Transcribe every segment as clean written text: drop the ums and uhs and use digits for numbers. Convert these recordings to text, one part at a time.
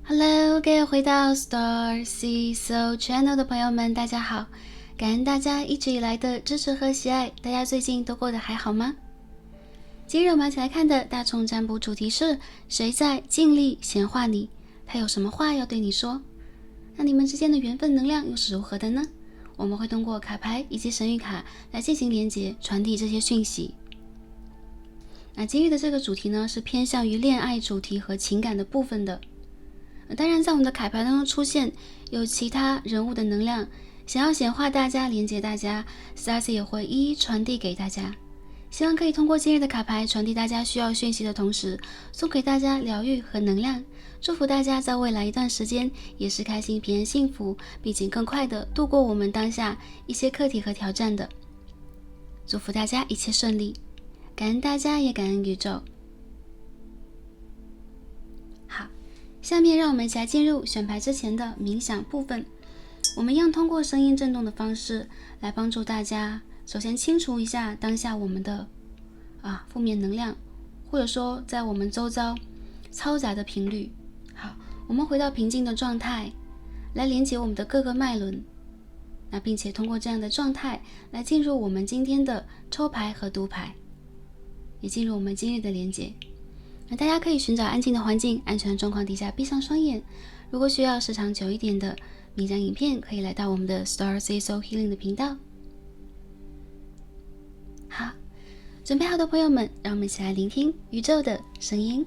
Hello，各位回到 Star Sea Soul Channel 的朋友们，大家好！感恩大家一直以来的支持和喜爱，大家最近都过得还好吗？今日我们一起来看的大众占卜主题是：谁在尽力闲话你？他有什么话要对你说？那你们之间的缘分能量又是如何的呢？我们会通过卡牌以及神谕卡来进行连结，传递这些讯息。那今日的这个主题呢，是偏向于恋爱主题和情感的部分的。当然在我们的卡牌当中出现有其他人物的能量，想要显化大家，连接大家， Stars 也会一一传递给大家。希望可以通过今日的卡牌传递大家需要讯息的同时，送给大家疗愈和能量。祝福大家在未来一段时间也是开心平安幸福，并且更快的度过我们当下一些课题和挑战的。祝福大家一切顺利，感恩大家，也感恩宇宙。好，下面让我们一起来进入选牌之前的冥想部分。我们一样通过声音震动的方式来帮助大家，首先清除一下当下我们的负面能量，或者说在我们周遭嘈杂的频率。好，我们回到平静的状态，来连接我们的各个脉轮，并且通过这样的状态来进入我们今天的抽牌和读牌，也进入我们今日的连接。那大家可以寻找安静的环境，安全的状况底下闭上双眼。如果需要时长久一点的冥想影片，可以来到我们的 Star Sea Soul Healing 的频道。好，准备好的朋友们，让我们一起来聆听宇宙的声音。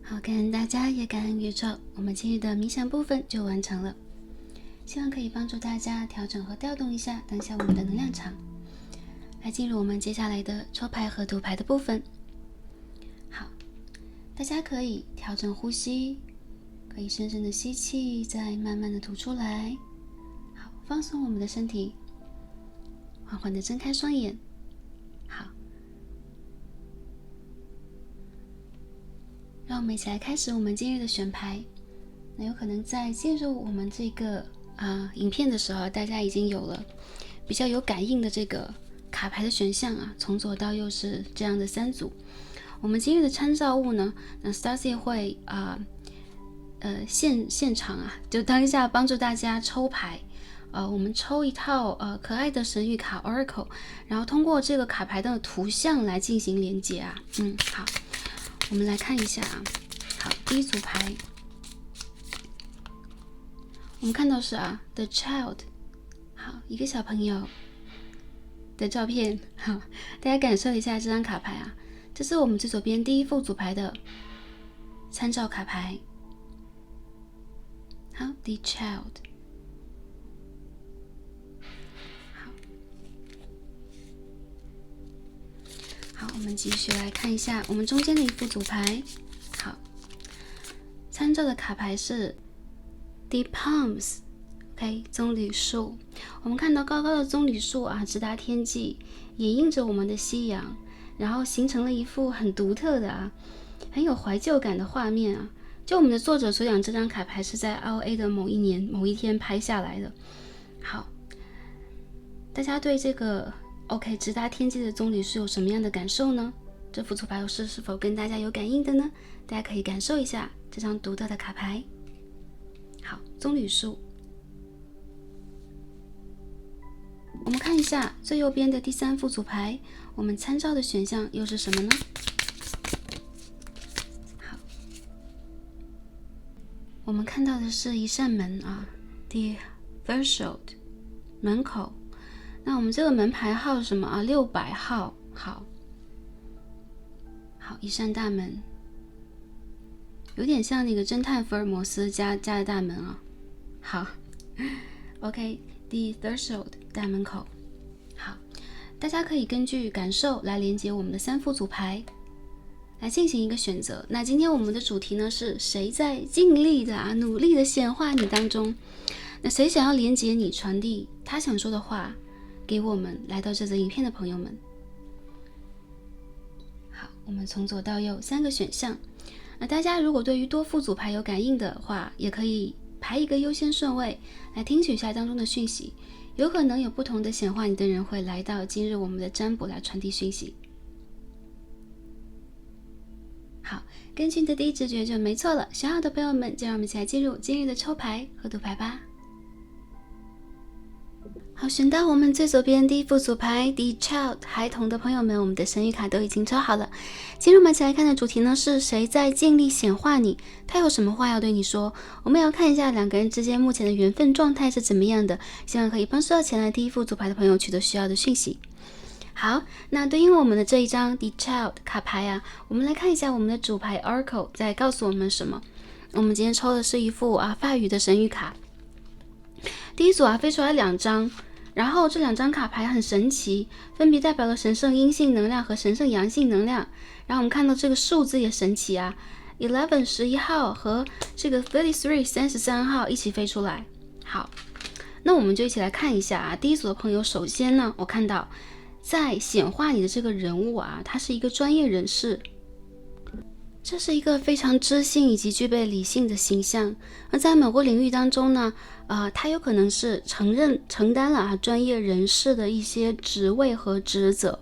好，感恩大家，也感恩宇宙。我们今日的冥想部分就完成了，希望可以帮助大家调整和调动一下当下我们的能量场，来进入我们接下来的抽牌和读牌的部分。好，大家可以调整呼吸，可以深深的吸气，再慢慢的吐出来。好，放松我们的身体，缓缓的睁开双眼。好，让我们一起来开始我们今日的选牌。那有可能在进入我们这个影片的时候，大家已经有了比较有感应的这个卡牌的选项啊，从左到右是这样的3组。我们今日的参照物呢，那 Stacy 会现场啊，就当下帮助大家抽牌。我们抽一套可爱的神谕卡 Oracle， 然后通过这个卡牌的图像来进行连接啊。好，我们来看一下啊。好，第一组牌，我们看到是The Child， 好，一个小朋友的照片。好，大家感受一下这张卡牌啊，这是我们最左边第一副组牌的参照卡牌。好 ，The Child。好，我们继续来看一下我们中间的一副组牌。好，参照的卡牌是 The Palms。OK， 棕榈树。我们看到高高的棕榈树啊，直达天际，掩映着我们的夕阳，然后形成了一幅很独特的很有怀旧感的画面啊。就我们的作者所讲，这张卡牌是在 LA 的某一年某一天拍下来的。好，大家对这个OK， 直达天际的棕榈树有什么样的感受呢？这副组牌是否跟大家有感应的呢？大家可以感受一下这张独特的卡牌。好，棕榈树。我们看一下最右边的第3副组牌，我们参照的选项又是什么呢？好，我们看到的是一扇门The Threshold， 门口。那我们这个门牌号是什么600号。好，一扇大门，有点像那个侦探福尔摩斯家的大门啊。好 ，OK，The Threshold， 大门口。好，大家可以根据感受来连接我们的3副组牌，来进行一个选择。那今天我们的主题呢是谁在尽力的努力的显化你当中？那谁想要连接你，传递他想说的话给我们来到这则影片的朋友们。好，我们从左到右3个选项。那大家如果对于多副组牌有感应的话，也可以排一个优先顺位来听取一下当中的讯息，有可能有不同的显化你的人会来到今日我们的占卜来传递讯息。好，根据你的第一直觉就没错了。选好的朋友们，就让我们一起来进入今日的抽牌和读牌吧。好，选到我们最左边第一副组牌 The Child， 孩童的朋友们，我们的神谕卡都已经抽好了。今日我们一起来看的主题呢是谁在尽力显化你，他有什么话要对你说。我们要看一下2个人之间目前的缘分状态是怎么样的，希望可以帮助到前来第一副组牌的朋友取得需要的讯息。好，那对应我们的这一张 The Child 卡牌我们来看一下我们的主牌 Oracle 在告诉我们什么。我们今天抽的是一副法语的神谕卡。第一组飞出来2张，然后这2张卡牌很神奇，分别代表了神圣阴性能量和神圣阳性能量。然后我们看到这个数字也神奇11 11号和这个33 33号一起飞出来。好，那我们就一起来看一下第一组的朋友，首先呢，我看到在显化你的这个人物他是一个专业人士。这是一个非常知性以及具备理性的形象，而在某个领域当中呢，他有可能是承担了专业人士的一些职位和职责。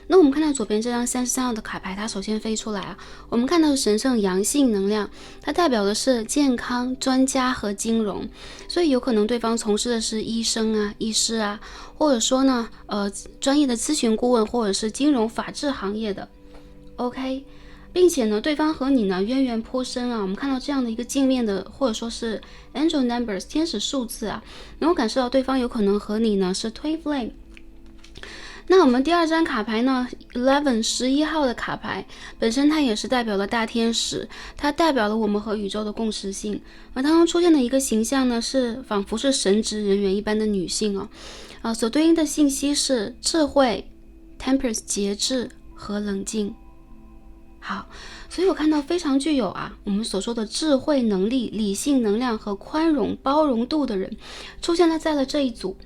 那我们看到左边这张33号的卡牌，它首先飞出来我们看到是神圣阳性能量，它代表的是健康、专家和金融，所以有可能对方从事的是医生医师或者说呢，专业的咨询顾问，或者是金融法治行业的。OK。并且呢，对方和你呢渊源颇深我们看到这样的一个镜面的，或者说是 angel numbers 天使数字能够感受到对方有可能和你呢是 twin flame。那我们第2张卡牌呢11号的卡牌本身它也是代表了大天使，它代表了我们和宇宙的共识性，而当中出现的一个形象呢是仿佛是神职人员一般的女性所对应的信息是智慧 temperance 节制和冷静。好，所以我看到非常具有我们所说的智慧能力、理性能量和宽容包容度的人出现在了这一组。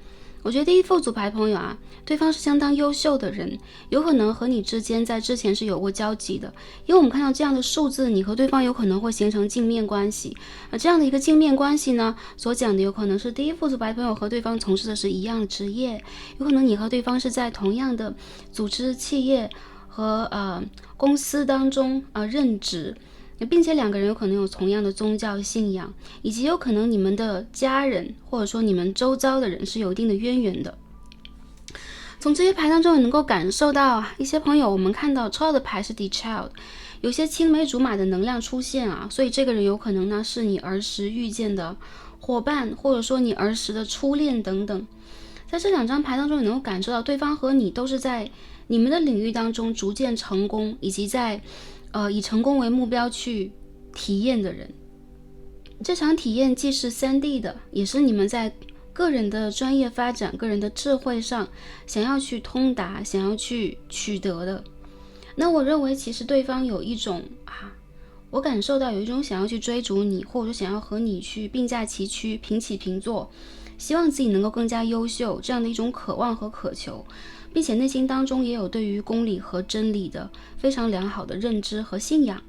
我觉得第一副组牌朋友啊，对方是相当优秀的人，有可能和你之间在之前是有过交集的，因为我们看到这样的数字，你和对方有可能会形成镜面关系。这样的一个镜面关系呢，所讲的有可能是第一副组牌朋友和对方从事的是一样的职业，有可能你和对方是在同样的组织、企业和公司当中任职。并且两个人有可能有同样的宗教信仰，以及有可能你们的家人或者说你们周遭的人是有一定的渊源的。从这些牌当中也能够感受到一些朋友，我们看到抽到的牌是 The Child， 有些青梅竹马的能量出现所以这个人有可能呢是你儿时遇见的伙伴，或者说你儿时的初恋等等。在这2张牌当中，你能够感受到对方和你都是在你们的领域当中逐渐成功，以及在以成功为目标去体验的人。这场体验既是3D 的，也是你们在个人的专业发展、个人的智慧上想要去通达、想要去取得的。那我认为其实对方有一种我感受到有一种想要去追逐你，或者说想要和你去并驾齐驱、平起平坐，希望自己能够更加优秀，这样的一种渴望和渴求，并且内心当中也有对于公理和真理的非常良好的认知和信仰。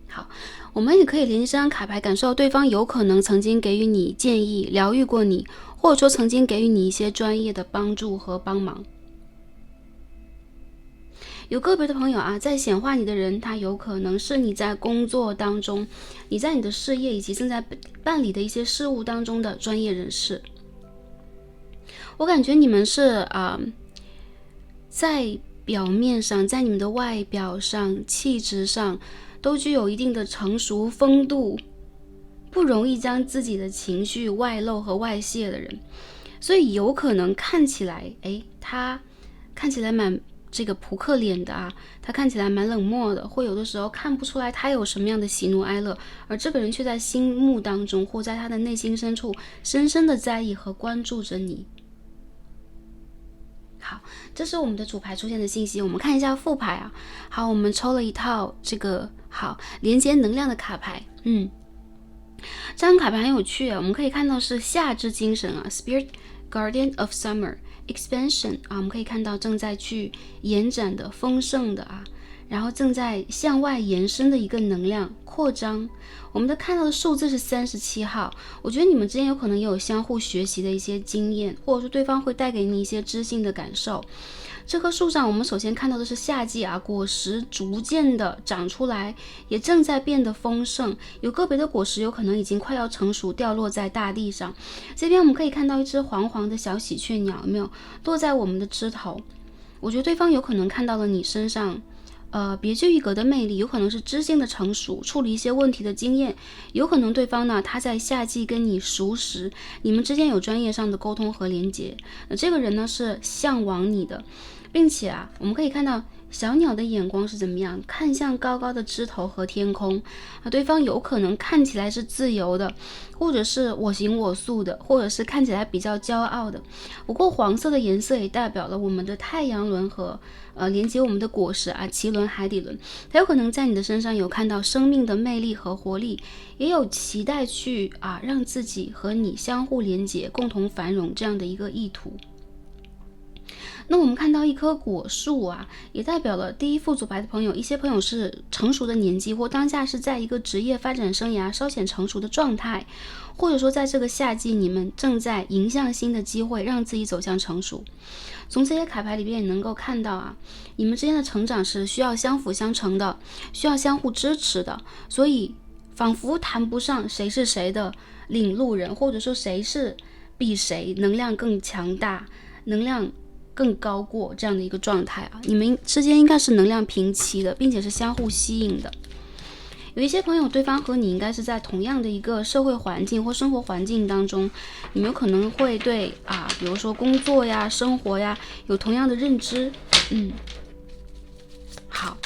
好，我们也可以连接这张卡牌，感受到对方有可能曾经给予你建议、疗愈过你，或者说曾经给予你一些专业的帮助和帮忙。有个别的朋友在显化你的人，他有可能是你在工作当中，你在你的事业以及正在办理的一些事务当中的专业人士。我感觉你们是在表面上，在你们的外表上、气质上都具有一定的成熟风度，不容易将自己的情绪外露和外泄的人。所以有可能看起来他看起来蛮这个扑克脸的他看起来蛮冷漠的，会有的时候看不出来他有什么样的喜怒哀乐，而这个人却在心目当中或在他的内心深处深深的在意和关注着你。好，这是我们的主牌出现的信息。我们看一下副牌好，我们抽了一套这个连接能量的卡牌。这张卡牌很有趣我们可以看到是夏之精神Spirit Guardian of Summer Expansion 我们可以看到正在去延展的、丰盛的然后正在向外延伸的一个能量扩张。我们看到的数字是37号，我觉得你们之间有可能也有相互学习的一些经验，或者说对方会带给你一些知性的感受。这棵树上我们首先看到的是夏季果实逐渐的长出来，也正在变得丰盛，有个别的果实有可能已经快要成熟，掉落在大地上。这边我们可以看到一只黄黄的小喜鹊鸟，有没有落在我们的枝头？我觉得对方有可能看到了你身上别具一格的魅力，有可能是知性的成熟，处理一些问题的经验，有可能对方呢他在夏季跟你熟识，你们之间有专业上的沟通和连接。这个人呢是向往你的，并且我们可以看到小鸟的眼光是怎么样，看向高高的枝头和天空对方有可能看起来是自由的，或者是我行我素的，或者是看起来比较骄傲的。不过黄色的颜色也代表了我们的太阳轮和连接我们的果实脐轮、海底轮。它有可能在你的身上有看到生命的魅力和活力，也有期待去让自己和你相互连接、共同繁荣这样的一个意图。那我们看到一棵果树也代表了第一副组牌的朋友，一些朋友是成熟的年纪，或当下是在一个职业发展生涯稍显成熟的状态，或者说在这个夏季你们正在迎向新的机会，让自己走向成熟。从这些卡牌里边也能够看到你们之间的成长是需要相辅相成的，需要相互支持的，所以仿佛谈不上谁是谁的领路人，或者说谁是比谁能量更强大，能量更高过这样的一个状态你们之间应该是能量平齐的，并且是相互吸引的。有一些朋友对方和你应该是在同样的一个社会环境或生活环境当中，你们有可能会对比如说工作呀、生活呀有同样的认知。好，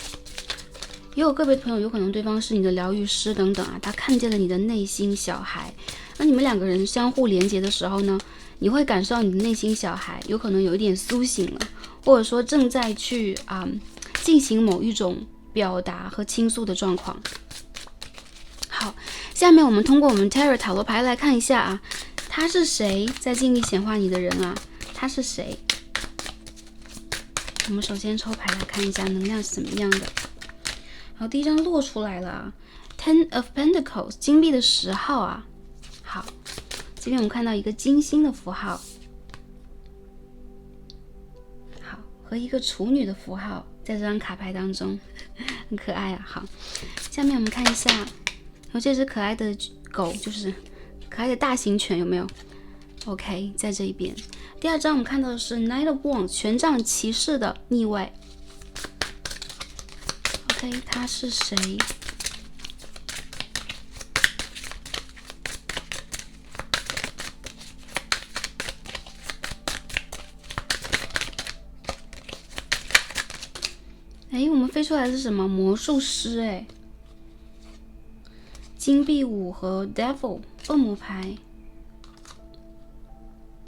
也有个别的朋友有可能对方是你的疗愈师等等他看见了你的内心小孩。那你们两个人相互连接的时候呢，你会感受到你的内心小孩有可能有一点苏醒了，或者说正在去进行某一种表达和倾诉的状况。好，下面我们通过我们 Tarot 塔罗牌来看一下他是谁在尽力显化你的人啊？他是谁？我们首先抽牌来看一下能量是怎么样的。好，第一张落出来了 Ten of Pentacles， 金币的10号啊。好，这边我们看到一个金星的符号，好，和一个处女的符号在这张卡牌当中，很可爱啊。好，下面我们看一下，有这只可爱的狗，就是可爱的大型犬，有没有 ？OK， 在这一边。第二张我们看到的是 Knight of Wands， 权杖骑士的逆位。OK， 他是谁？我们飞出来的是什么？魔术师哎，金币5和 Devil 恶魔牌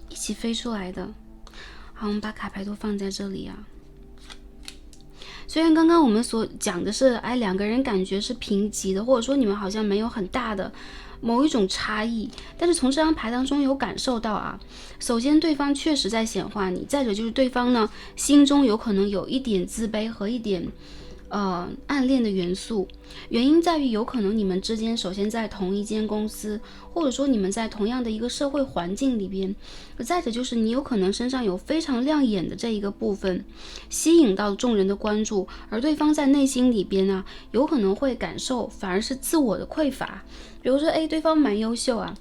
一起飞出来的。好，我们把卡牌都放在这里啊。虽然刚刚我们所讲的是，两个人感觉是平级的，或者说你们好像没有很大的某一种差异，但是从这张牌当中有感受到啊，首先对方确实在显化你，再者就是对方呢心中有可能有一点自卑和一点暗恋的元素，原因在于有可能你们之间首先在同一间公司，或者说你们在同样的一个社会环境里边，再者就是你有可能身上有非常亮眼的这一个部分，吸引到众人的关注，而对方在内心里边呢，有可能会感受反而是自我的匮乏，比如说对方蛮优秀啊，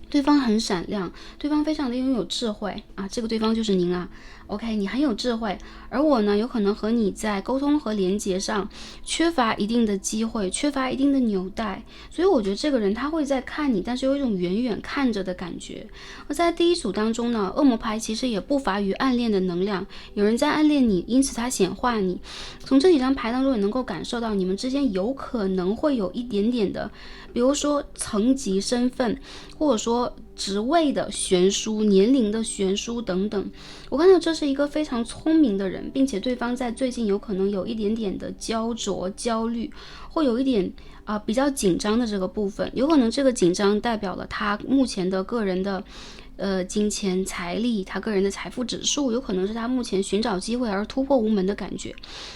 对方很闪亮，对方非常的拥有智慧啊，这个对方就是您啊。OK， 你很有智慧，而我呢，有可能和你在沟通和连接上缺乏一定的机会，缺乏一定的纽带，所以我觉得这个人他会在看你，但是有一种远远看着的感觉。而在第一组当中呢，恶魔牌其实也不乏于暗恋的能量，有人在暗恋你，因此他显化你。从这几张牌当中也能够感受到你们之间有可能会有一点点的，比如说层级、身份，或者说职位的悬殊、年龄的悬殊等等。我看到这是一个非常聪明的人，并且对方在最近有可能有一点点的焦灼、焦虑，会有一点比较紧张的这个部分，有可能这个紧张代表了他目前的个人的金钱财力，他个人的财富指数，有可能是他目前寻找机会而突破无门的感觉，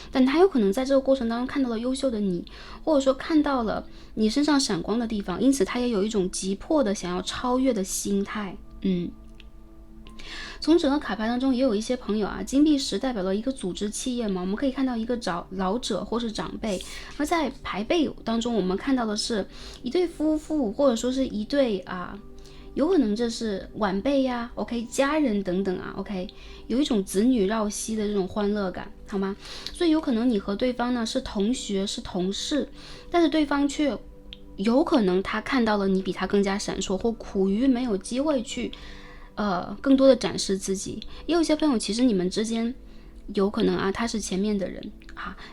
但他有可能在这个过程当中看到了优秀的你，或者说看到了你身上闪光的地方，因此他也有一种急迫的想要超越的心态。从整个卡牌当中也有一些朋友啊，金币10代表了一个组织企业嘛，我们可以看到一个老者或是长辈，而在牌背当中我们看到的是一对夫妇，或者说是一对有可能这是晚辈呀，OK， 家人等等啊 ，OK， 有一种子女绕膝的这种欢乐感，好吗？所以有可能你和对方呢是同学是同事，但是对方却有可能他看到了你比他更加闪烁，或苦于没有机会去更多的展示自己。也有些朋友其实你们之间有可能他是前面的人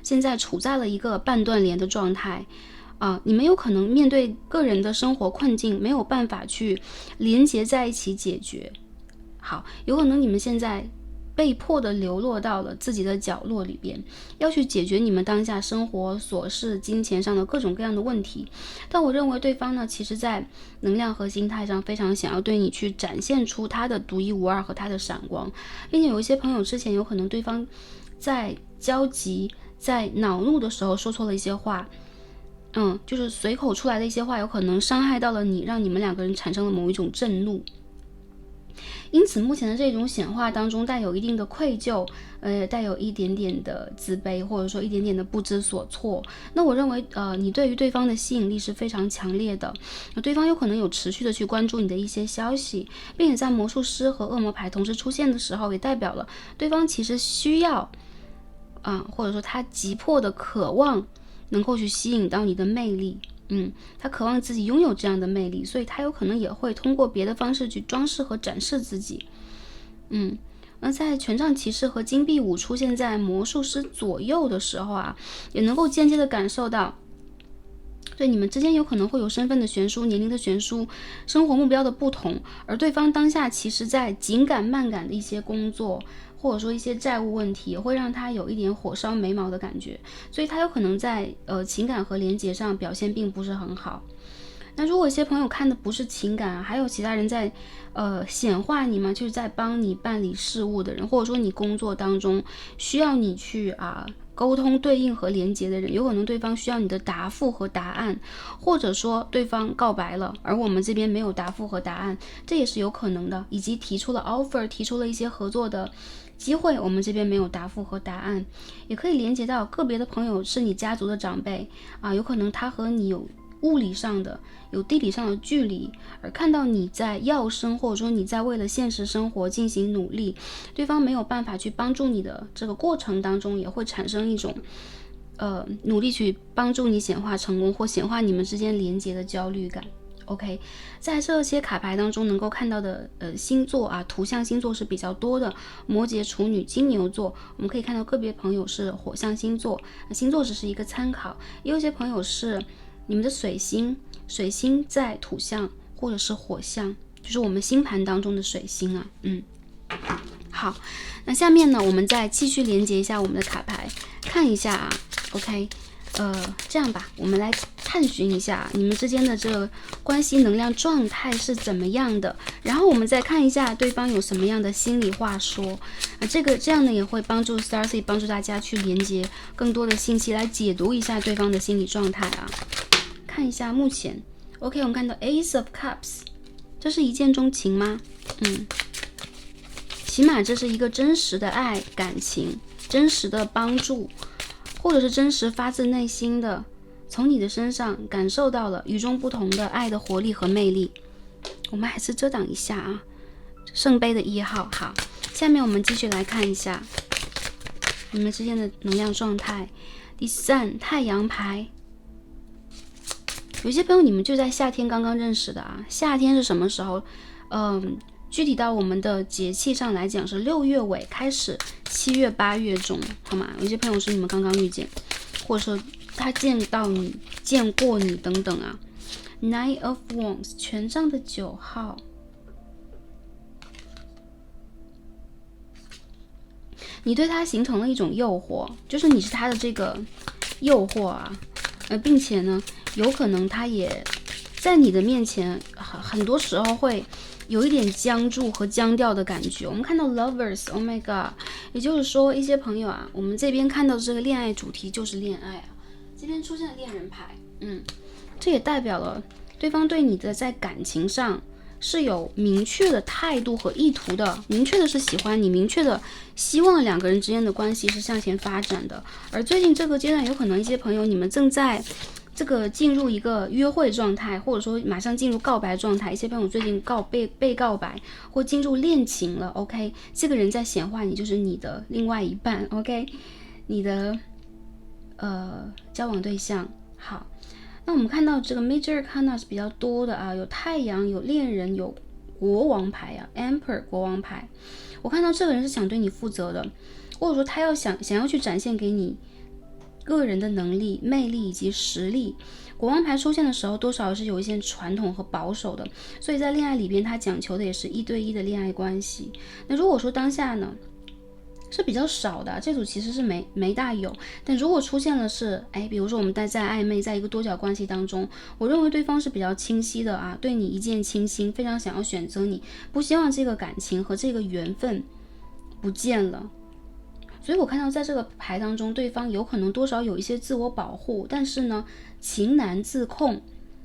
现在处在了一个半断联的状态你们有可能面对个人的生活困境没有办法去连接在一起解决。好，有可能你们现在被迫的流落到了自己的角落里边，要去解决你们当下生活琐事、金钱上的各种各样的问题。但我认为对方呢，其实在能量和心态上非常想要对你去展现出他的独一无二和他的闪光，并且有一些朋友之前有可能对方在焦急、在恼怒的时候说错了一些话，就是随口出来的一些话，有可能伤害到了你，让你们两个人产生了某一种震怒。因此目前的这种显化当中带有一定的愧疚，带有一点点的自卑，或者说一点点的不知所措。那我认为你对于对方的吸引力是非常强烈的，对方有可能有持续的去关注你的一些消息，并且在魔术师和恶魔牌同时出现的时候，也代表了对方其实需要或者说他急迫的渴望能够去吸引到你的魅力。他渴望自己拥有这样的魅力，所以他有可能也会通过别的方式去装饰和展示自己。而在权杖骑士和金币5出现在魔术师左右的时候也能够间接的感受到，对你们之间有可能会有身份的悬殊、年龄的悬殊、生活目标的不同，而对方当下其实在紧赶慢赶的一些工作，或者说一些债务问题，会让他有一点火烧眉毛的感觉，所以他有可能在情感和连结上表现并不是很好。那如果一些朋友看的不是情感啊，还有其他人在显化你嘛，就是在帮你办理事务的人，或者说你工作当中需要你去沟通对应和连接的人，有可能对方需要你的答复和答案，或者说对方告白了，而我们这边没有答复和答案，这也是有可能的，以及提出了 offer， 提出了一些合作的机会，我们这边没有答复和答案，也可以连接到个别的朋友是你家族的长辈有可能他和你有物理上的有地理上的距离，而看到你在要生，或者说你在为了现实生活进行努力，对方没有办法去帮助你的这个过程当中，也会产生一种努力去帮助你显化成功或显化你们之间连接的焦虑感。OK， 在这些卡牌当中能够看到的星座图像星座是比较多的，摩羯、处女、金牛座，我们可以看到个别朋友是火象星座，星座只是一个参考，也有些朋友是你们的水星在土象或者是火象，就是我们星盘当中的水星好，那下面呢，我们再继续连接一下我们的卡牌，看一下OK，这样吧，我们来探寻一下你们之间的这个关系能量状态是怎么样的，然后我们再看一下对方有什么样的心里话说这样呢也会帮助 Starseed 帮助大家去连接更多的信息，来解读一下对方的心理状态看一下目前 OK， 我们看到 Ace of Cups， 这是一见钟情吗？起码这是一个真实的爱、感情、真实的帮助，或者是真实发自内心的从你的身上感受到了与众不同的爱的活力和魅力。我们还是遮挡一下圣杯的1号。好，下面我们继续来看一下你们之间的能量状态。第3，太阳牌。有些朋友你们就在夏天刚刚认识的夏天是什么时候？具体到我们的节气上来讲是6月尾开始，7月8月中，好吗？有些朋友是你们刚刚遇见，或者说他见过你等等Nine of Wands， 权杖的9号。你对他形成了一种诱惑，就是你是他的这个诱惑并且呢，有可能他也在你的面前很多时候会有一点僵住和僵掉的感觉。我们看到 Lovers，Oh my god， 也就是说一些朋友我们这边看到这个恋爱主题就是恋爱这边出现了恋人牌，这也代表了对方对你的在感情上是有明确的态度和意图的，明确的是喜欢你，明确的希望两个人之间的关系是向前发展的。而最近这个阶段，有可能一些朋友你们正在这个进入一个约会状态，或者说马上进入告白状态，一些朋友最近被告白或进入恋情了 OK， 这个人在显化你，就是你的另外一半 OK， 你的交往对象。好，那我们看到这个 Major Arcana 是比较多的有太阳，有恋人，有国王牌Emperor 国王牌。我看到这个人是想对你负责的，或者说他想要去展现给你个人的能力、魅力以及实力。国王牌出现的时候，多少是有一些传统和保守的，所以在恋爱里边，他讲求的也是1对1的恋爱关系。那如果说当下呢是比较少的，这组其实是没大有。但如果出现了是比如说我们在暧昧，在一个多角关系当中，我认为对方是比较清晰的对你一见倾心，非常想要选择你，不希望这个感情和这个缘分不见了。所以我看到在这个牌当中，对方有可能多少有一些自我保护，但是呢情难自控，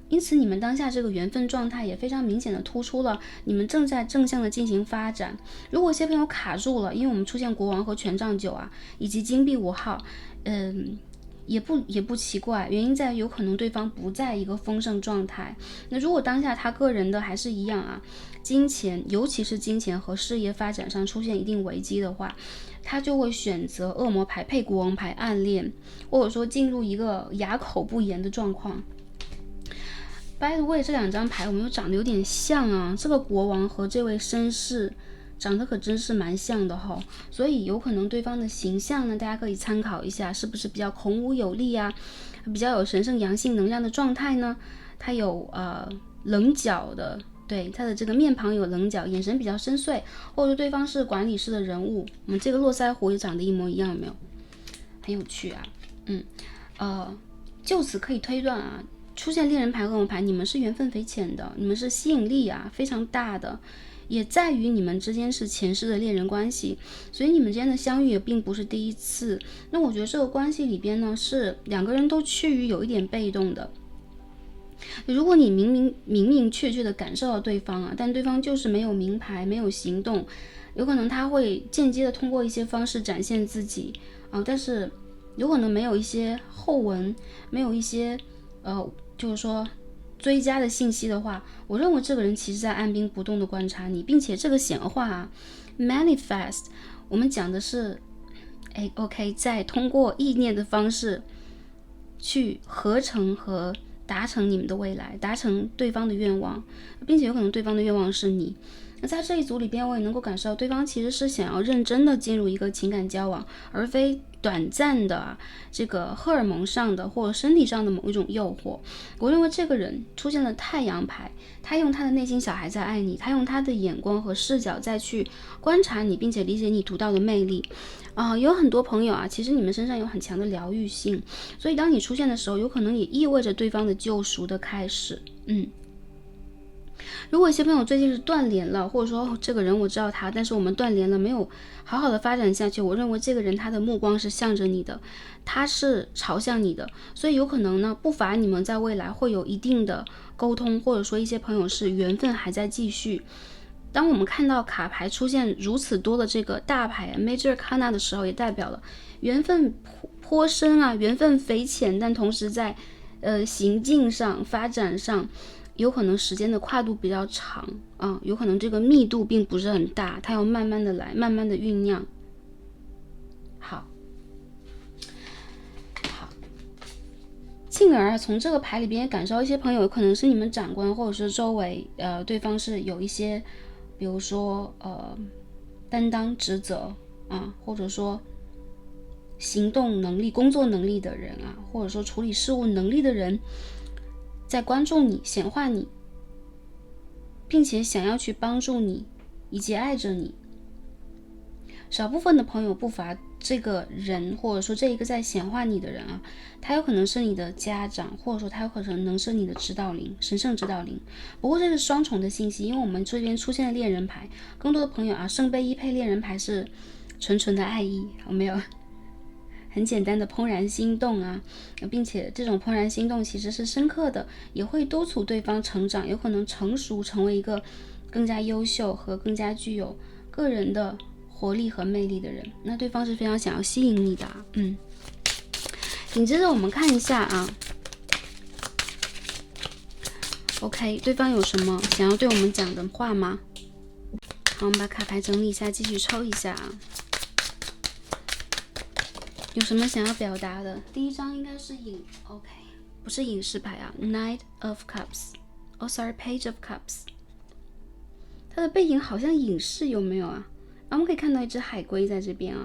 因此你们当下这个缘分状态也非常明显的突出了你们正在正向的进行发展。如果一些朋友卡住了，因为我们出现国王和权杖9以及金币5号也不奇怪，原因在于有可能对方不在一个丰盛状态。那如果当下他个人的还是一样金钱，尤其是金钱和事业发展上出现一定危机的话，他就会选择恶魔牌配国王牌暗恋，或者说进入一个哑口不言的状况。By the way， 这两张牌我们又长得有点像这个国王和这位绅士长得可真是蛮像的所以有可能对方的形象呢，大家可以参考一下，是不是比较孔武有力比较有神圣阳性能量的状态呢？他有棱角的，对，他的这个面庞有棱角，眼神比较深邃，或者对方是管理式的人物。我们这个络腮胡也长得一模一样，有没有？很有趣就此可以推断出现恋人牌、恶魔牌，你们是缘分匪浅的，你们是吸引力啊非常大的，也在于你们之间是前世的恋人关系，所以你们之间的相遇也并不是第一次。那我觉得这个关系里边呢，是两个人都趋于有一点被动的。如果你明明确确的感受到对方啊，但对方就是没有明牌，没有行动，有可能他会间接的通过一些方式展现自己啊，但是有可能没有一些后文，没有一些就是说追加的信息的话，我认为这个人其实在按兵不动的观察你，并且这个显化啊 manifest 我们讲的是OK 在通过意念的方式去合成和达成你们的未来，达成对方的愿望，并且有可能对方的愿望是你。那在这一组里边，我也能够感受到对方其实是想要认真的进入一个情感交往，而非短暂的这个荷尔蒙上的或者身体上的某一种诱惑。我认为这个人出现了太阳牌，他用他的内心小孩在爱你，他用他的眼光和视角再去观察你，并且理解你独到的魅力。有很多朋友啊，其实你们身上有很强的疗愈性，所以当你出现的时候，有可能也意味着对方的救赎的开始。如果一些朋友最近是断联了，或者说这个人我知道他，但是我们断联了，没有好好的发展下去，我认为这个人他的目光是向着你的，他是朝向你的，所以有可能呢，不乏你们在未来会有一定的沟通，或者说一些朋友是缘分还在继续。当我们看到卡牌出现如此多的这个大牌 Major Arcana 的时候，也代表了缘分颇深啊，缘分匪浅，但同时在行进上发展上有可能时间的跨度比较长有可能这个密度并不是很大，它要慢慢的来，慢慢的酝酿。好，进而从这个牌里边感受到一些朋友可能是你们长官，或者是周围对方是有一些比如说担当职责或者说行动能力、工作能力的人或者说处理事务能力的人，在关注你、显化你，并且想要去帮助你以及爱着你。少部分的朋友不乏这个人，或者说这一个在显化你的人他有可能是你的家长，或者说他有可能是你的指导灵、神圣指导灵。不过这是双重的信息，因为我们这边出现了恋人牌，更多的朋友圣杯一配恋人牌是纯纯的爱意，有没有？很简单的怦然心动并且这种怦然心动其实是深刻的，也会督促对方成长，有可能成熟，成为一个更加优秀和更加具有个人的活力和魅力的人。那对方是非常想要吸引你的紧接着我们看一下OK 对方有什么想要对我们讲的话吗？好，我们把卡牌整理一下，继续抽一下有什么想要表达的？第一张应该是OK 不是隐士牌Knight of Cups sorry Page of Cups， 它的背影好像隐士，有没有我们可以看到一只海龟在这边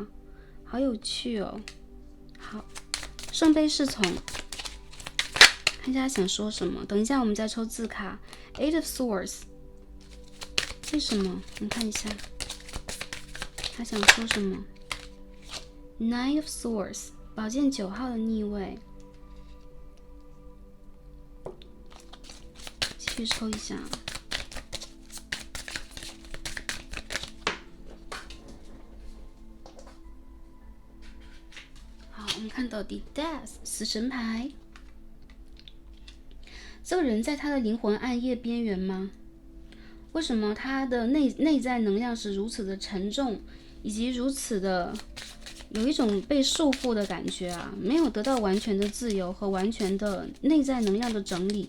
好有趣哦。好，圣杯侍从，看一下他想说什么。等一下我们再抽字卡 Eight of Swords， 为什么？我们看一下他想说什么。Nine of Swords， 宝剑9号的逆位，继续抽一下。好，我们看到 The Death 死神牌，这个人在他的灵魂暗夜边缘吗？为什么他的内在能量是如此的沉重，以及如此的有一种被束缚的感觉没有得到完全的自由和完全的内在能量的整理，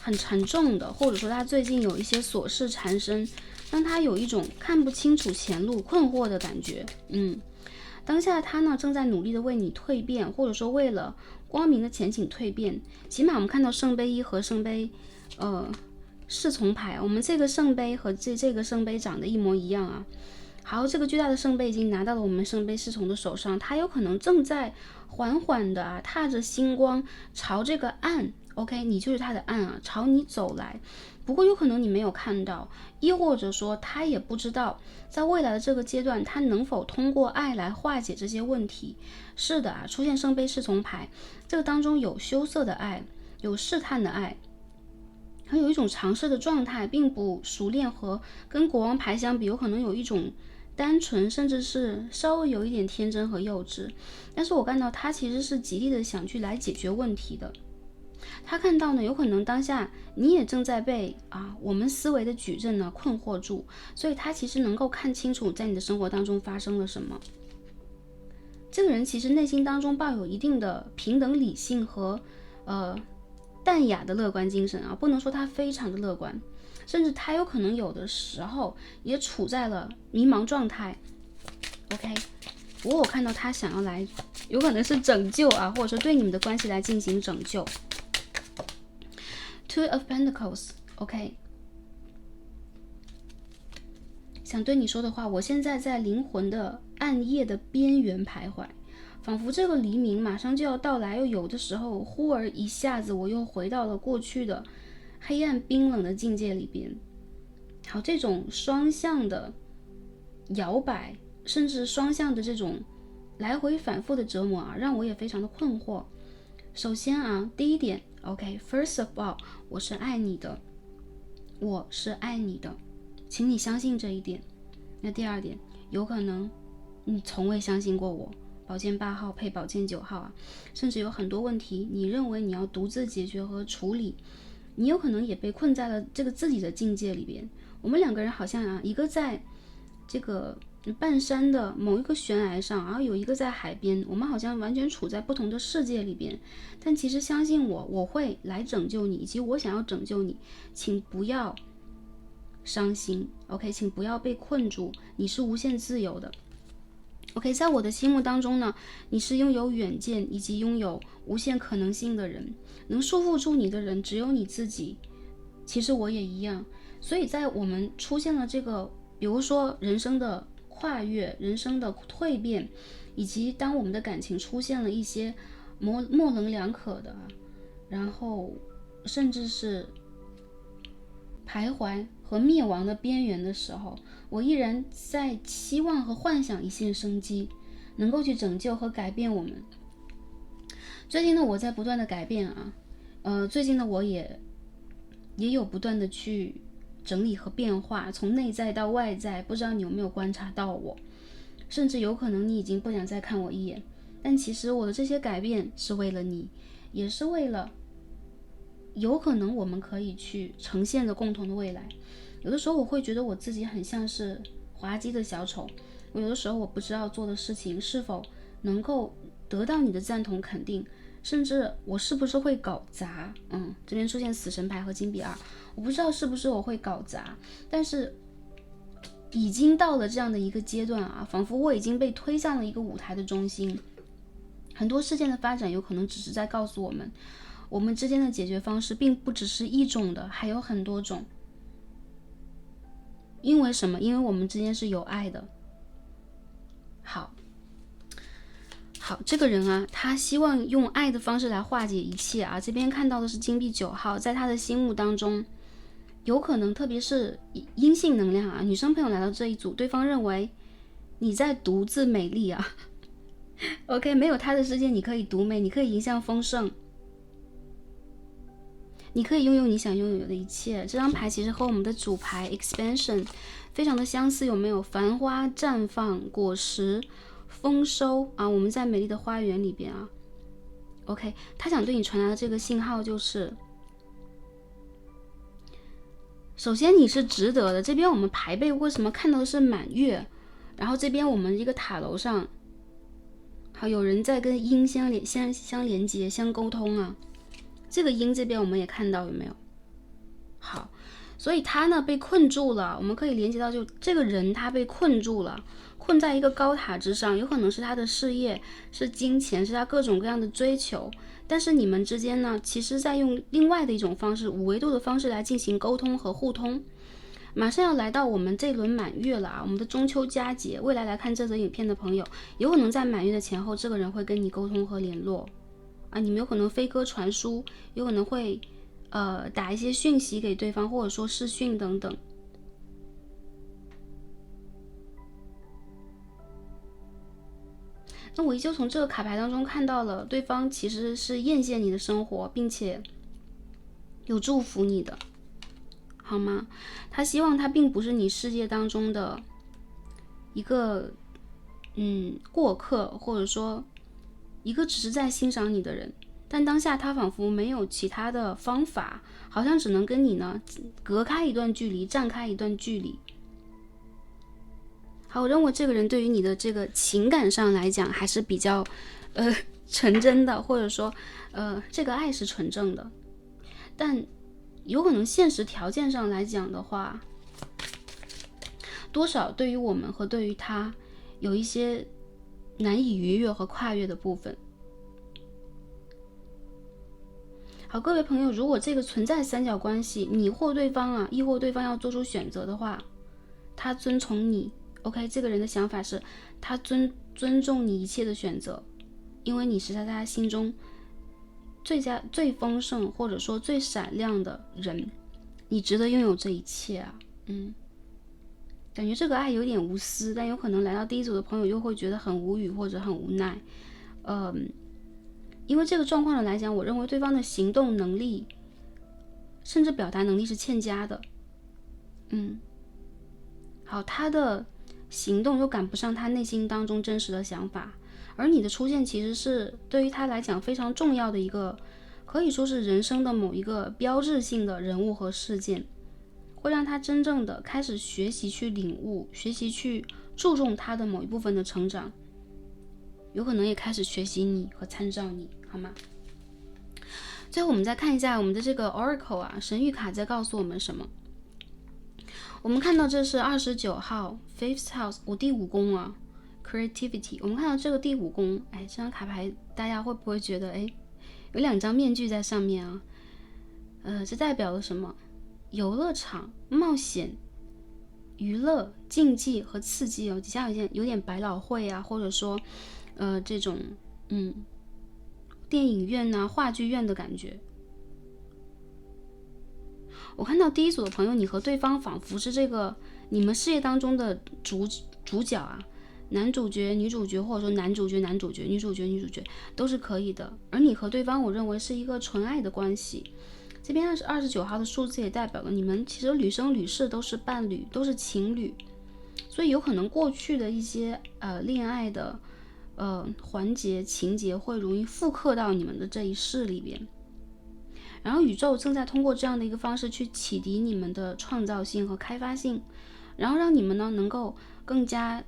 很沉重的，或者说他最近有一些琐事缠身，让他有一种看不清楚前路、困惑的感觉。当下他呢正在努力的为你蜕变，或者说为了光明的前景蜕变。起码我们看到圣杯一和圣杯侍从牌，我们这个圣杯和这个圣杯长得一模一样好，这个巨大的圣杯已经拿到了我们圣杯侍从的手上，他有可能正在缓缓的踏着星光朝这个岸 OK 你就是他的岸朝你走来。不过有可能你没有看到，亦或者说他也不知道在未来的这个阶段他能否通过爱来化解这些问题。是的出现圣杯侍从牌，这个当中有羞涩的爱，有试探的爱，还有一种尝试的状态，并不熟练，和跟国王牌相比，有可能有一种单纯，甚至是稍微有一点天真和幼稚。但是我看到他其实是极力的想去来解决问题的。他看到呢，有可能当下你也正在被我们思维的矩阵呢困惑住，所以他其实能够看清楚在你的生活当中发生了什么。这个人其实内心当中抱有一定的平等理性和淡雅的乐观精神啊，不能说他非常的乐观，甚至他有可能有的时候也处在了迷茫状态。OK， 不过我看到他想要来，有可能是拯救啊，或者说对你们的关系来进行拯救。Two of Pentacles，OK，想对你说的话，我现在在灵魂的暗夜的边缘徘徊，仿佛这个黎明马上就要到来，又有的时候忽而一下子我又回到了过去的黑暗冰冷的境界里边。好，这种双向的摇摆，甚至双向的这种来回反复的折磨啊，让我也非常的困惑。首先啊，第一点 ，OK，First of all， 我是爱你的，我是爱你的，请你相信这一点。那第二点，有可能你从未相信过我，宝剑8号配宝剑9号啊，甚至有很多问题，你认为你要独自解决和处理，你有可能也被困在了这个自己的境界里边。我们两个人好像啊，一个在这个半山的某一个悬崖上，然后有一个在海边，我们好像完全处在不同的世界里边。但其实相信我，我会来拯救你，以及我想要拯救你，请不要伤心 ，OK， 请不要被困住，你是无限自由的。OK， 在我的心目当中呢，你是拥有远见以及拥有无限可能性的人，能束缚住你的人只有你自己。其实我也一样，所以在我们出现了这个，比如说人生的跨越、人生的蜕变，以及当我们的感情出现了一些模棱两可的，然后甚至是徘徊和灭亡的边缘的时候，我依然在期望和幻想一线生机，能够去拯救和改变我们。最近呢，我在不断的改变啊，最近呢，我也有不断的去整理和变化，从内在到外在，不知道你有没有观察到我，甚至有可能你已经不想再看我一眼，但其实我的这些改变是为了你，也是为了有可能我们可以去呈现的共同的未来。有的时候我会觉得我自己很像是滑稽的小丑，我有的时候我不知道做的事情是否能够得到你的赞同肯定，甚至我是不是会搞砸。这边出现死神牌和金币2，我不知道是不是我会搞砸，但是已经到了这样的一个阶段啊，仿佛我已经被推向了一个舞台的中心。很多事件的发展有可能只是在告诉我们，我们之间的解决方式并不只是一种的，还有很多种。因为什么？因为我们之间是有爱的。好，这个人啊，他希望用爱的方式来化解一切啊。这边看到的是金币9号，在他的心目当中，有可能特别是阴性能量啊，女生朋友来到这一组，对方认为你在独自美丽啊。OK， 没有他的世界，你可以独美，你可以迎向丰盛，你可以拥有你想拥有的一切。这张牌其实和我们的主牌 Expansion 非常的相似，有没有？繁花绽放，果实丰收啊！我们在美丽的花园里边啊。OK， 他想对你传达的这个信号就是，首先你是值得的。这边我们牌背为什么看到的是满月？然后这边我们一个塔楼上，好，有人在跟阴相连接、相沟通啊。这个阴这边我们也看到，有没有？好，所以他呢被困住了，我们可以连接到就这个人他被困住了，困在一个高塔之上，有可能是他的事业，是金钱，是他各种各样的追求。但是你们之间呢，其实在用另外的一种方式，5维度的方式来进行沟通和互通。马上要来到我们这轮满月了啊，我们的中秋佳节。未来来看这则影片的朋友，有可能在满月的前后，这个人会跟你沟通和联络啊，你们有可能飞鸽传书，有可能会打一些讯息给对方，或者说视讯等等。那我依旧从这个卡牌当中看到了，对方其实是艳羡你的生活，并且有祝福你的，好吗？他希望他并不是你世界当中的一个过客，或者说一个只是在欣赏你的人，但当下他仿佛没有其他的方法，好像只能跟你呢隔开一段距离，站开一段距离。好，我认为这个人对于你的这个情感上来讲还是比较纯真的，或者说这个爱是纯正的，但有可能现实条件上来讲的话，多少对于我们和对于他有一些难以逾越和跨越的部分。好，各位朋友，如果这个存在三角关系，你或对方啊，亦或对方要做出选择的话，他遵从你 OK， 这个人的想法是他尊重你一切的选择，因为你是在他心中最丰盛或者说最闪亮的人，你值得拥有这一切啊。感觉这个爱有点无私，但有可能来到第一组的朋友又会觉得很无语或者很无奈。因为这个状况来讲，我认为对方的行动能力甚至表达能力是欠佳的。好，他的行动又赶不上他内心当中真实的想法，而你的出现其实是对于他来讲非常重要的一个，可以说是人生的某一个标志性的人物和事件，会让他真正的开始学习去领悟，学习去注重他的某一部分的成长，有可能也开始学习你和参照你，好吗？最后我们再看一下我们的这个 Oracle 啊，神谕卡在告诉我们什么。我们看到这是29号 Fifth House， 我第5宫啊 Creativity。 我们看到这个第5宫，这张卡牌大家会不会觉得有2张面具在上面啊？这代表了什么？游乐场、冒险、娱乐、竞技和刺激底下有点百老汇啊，或者说这种电影院啊、话剧院的感觉。我看到第一组的朋友，你和对方仿佛是这个你们事业当中的主角啊，男主角、女主角，或者说男主角、女主角都是可以的。而你和对方，我认为是一个纯爱的关系。这边29号的数字也代表了你们其实屡生屡世都是伴侣，都是情侣，所以有可能过去的一些恋爱的环节情节会容易复刻到你们的这一世里边。然后宇宙正在通过这样的一个方式去启迪你们的创造性和开发性，然后让你们呢能够更加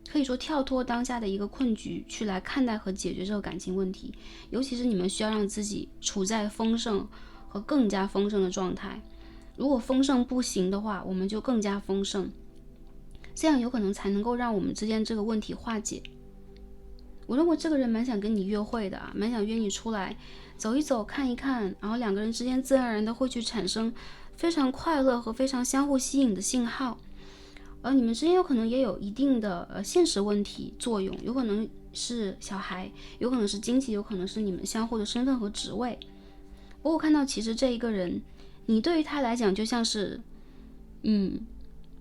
可以说跳脱当下的一个困局，去来看待和解决这个感情问题。尤其是你们需要让自己处在丰盛和更加丰盛的状态，如果丰盛不行的话，我们就更加丰盛，这样有可能才能够让我们之间这个问题化解。我认为这个人蛮想跟你约会的啊，蛮想约你出来走一走看一看，然后2个人之间自然而然的会去产生非常快乐和非常相互吸引的信号。而你们之间有可能也有一定的现实问题作用，有可能是小孩，有可能是经济，有可能是你们相互的身份和职位。不过我看到其实这一个人，你对于他来讲就像是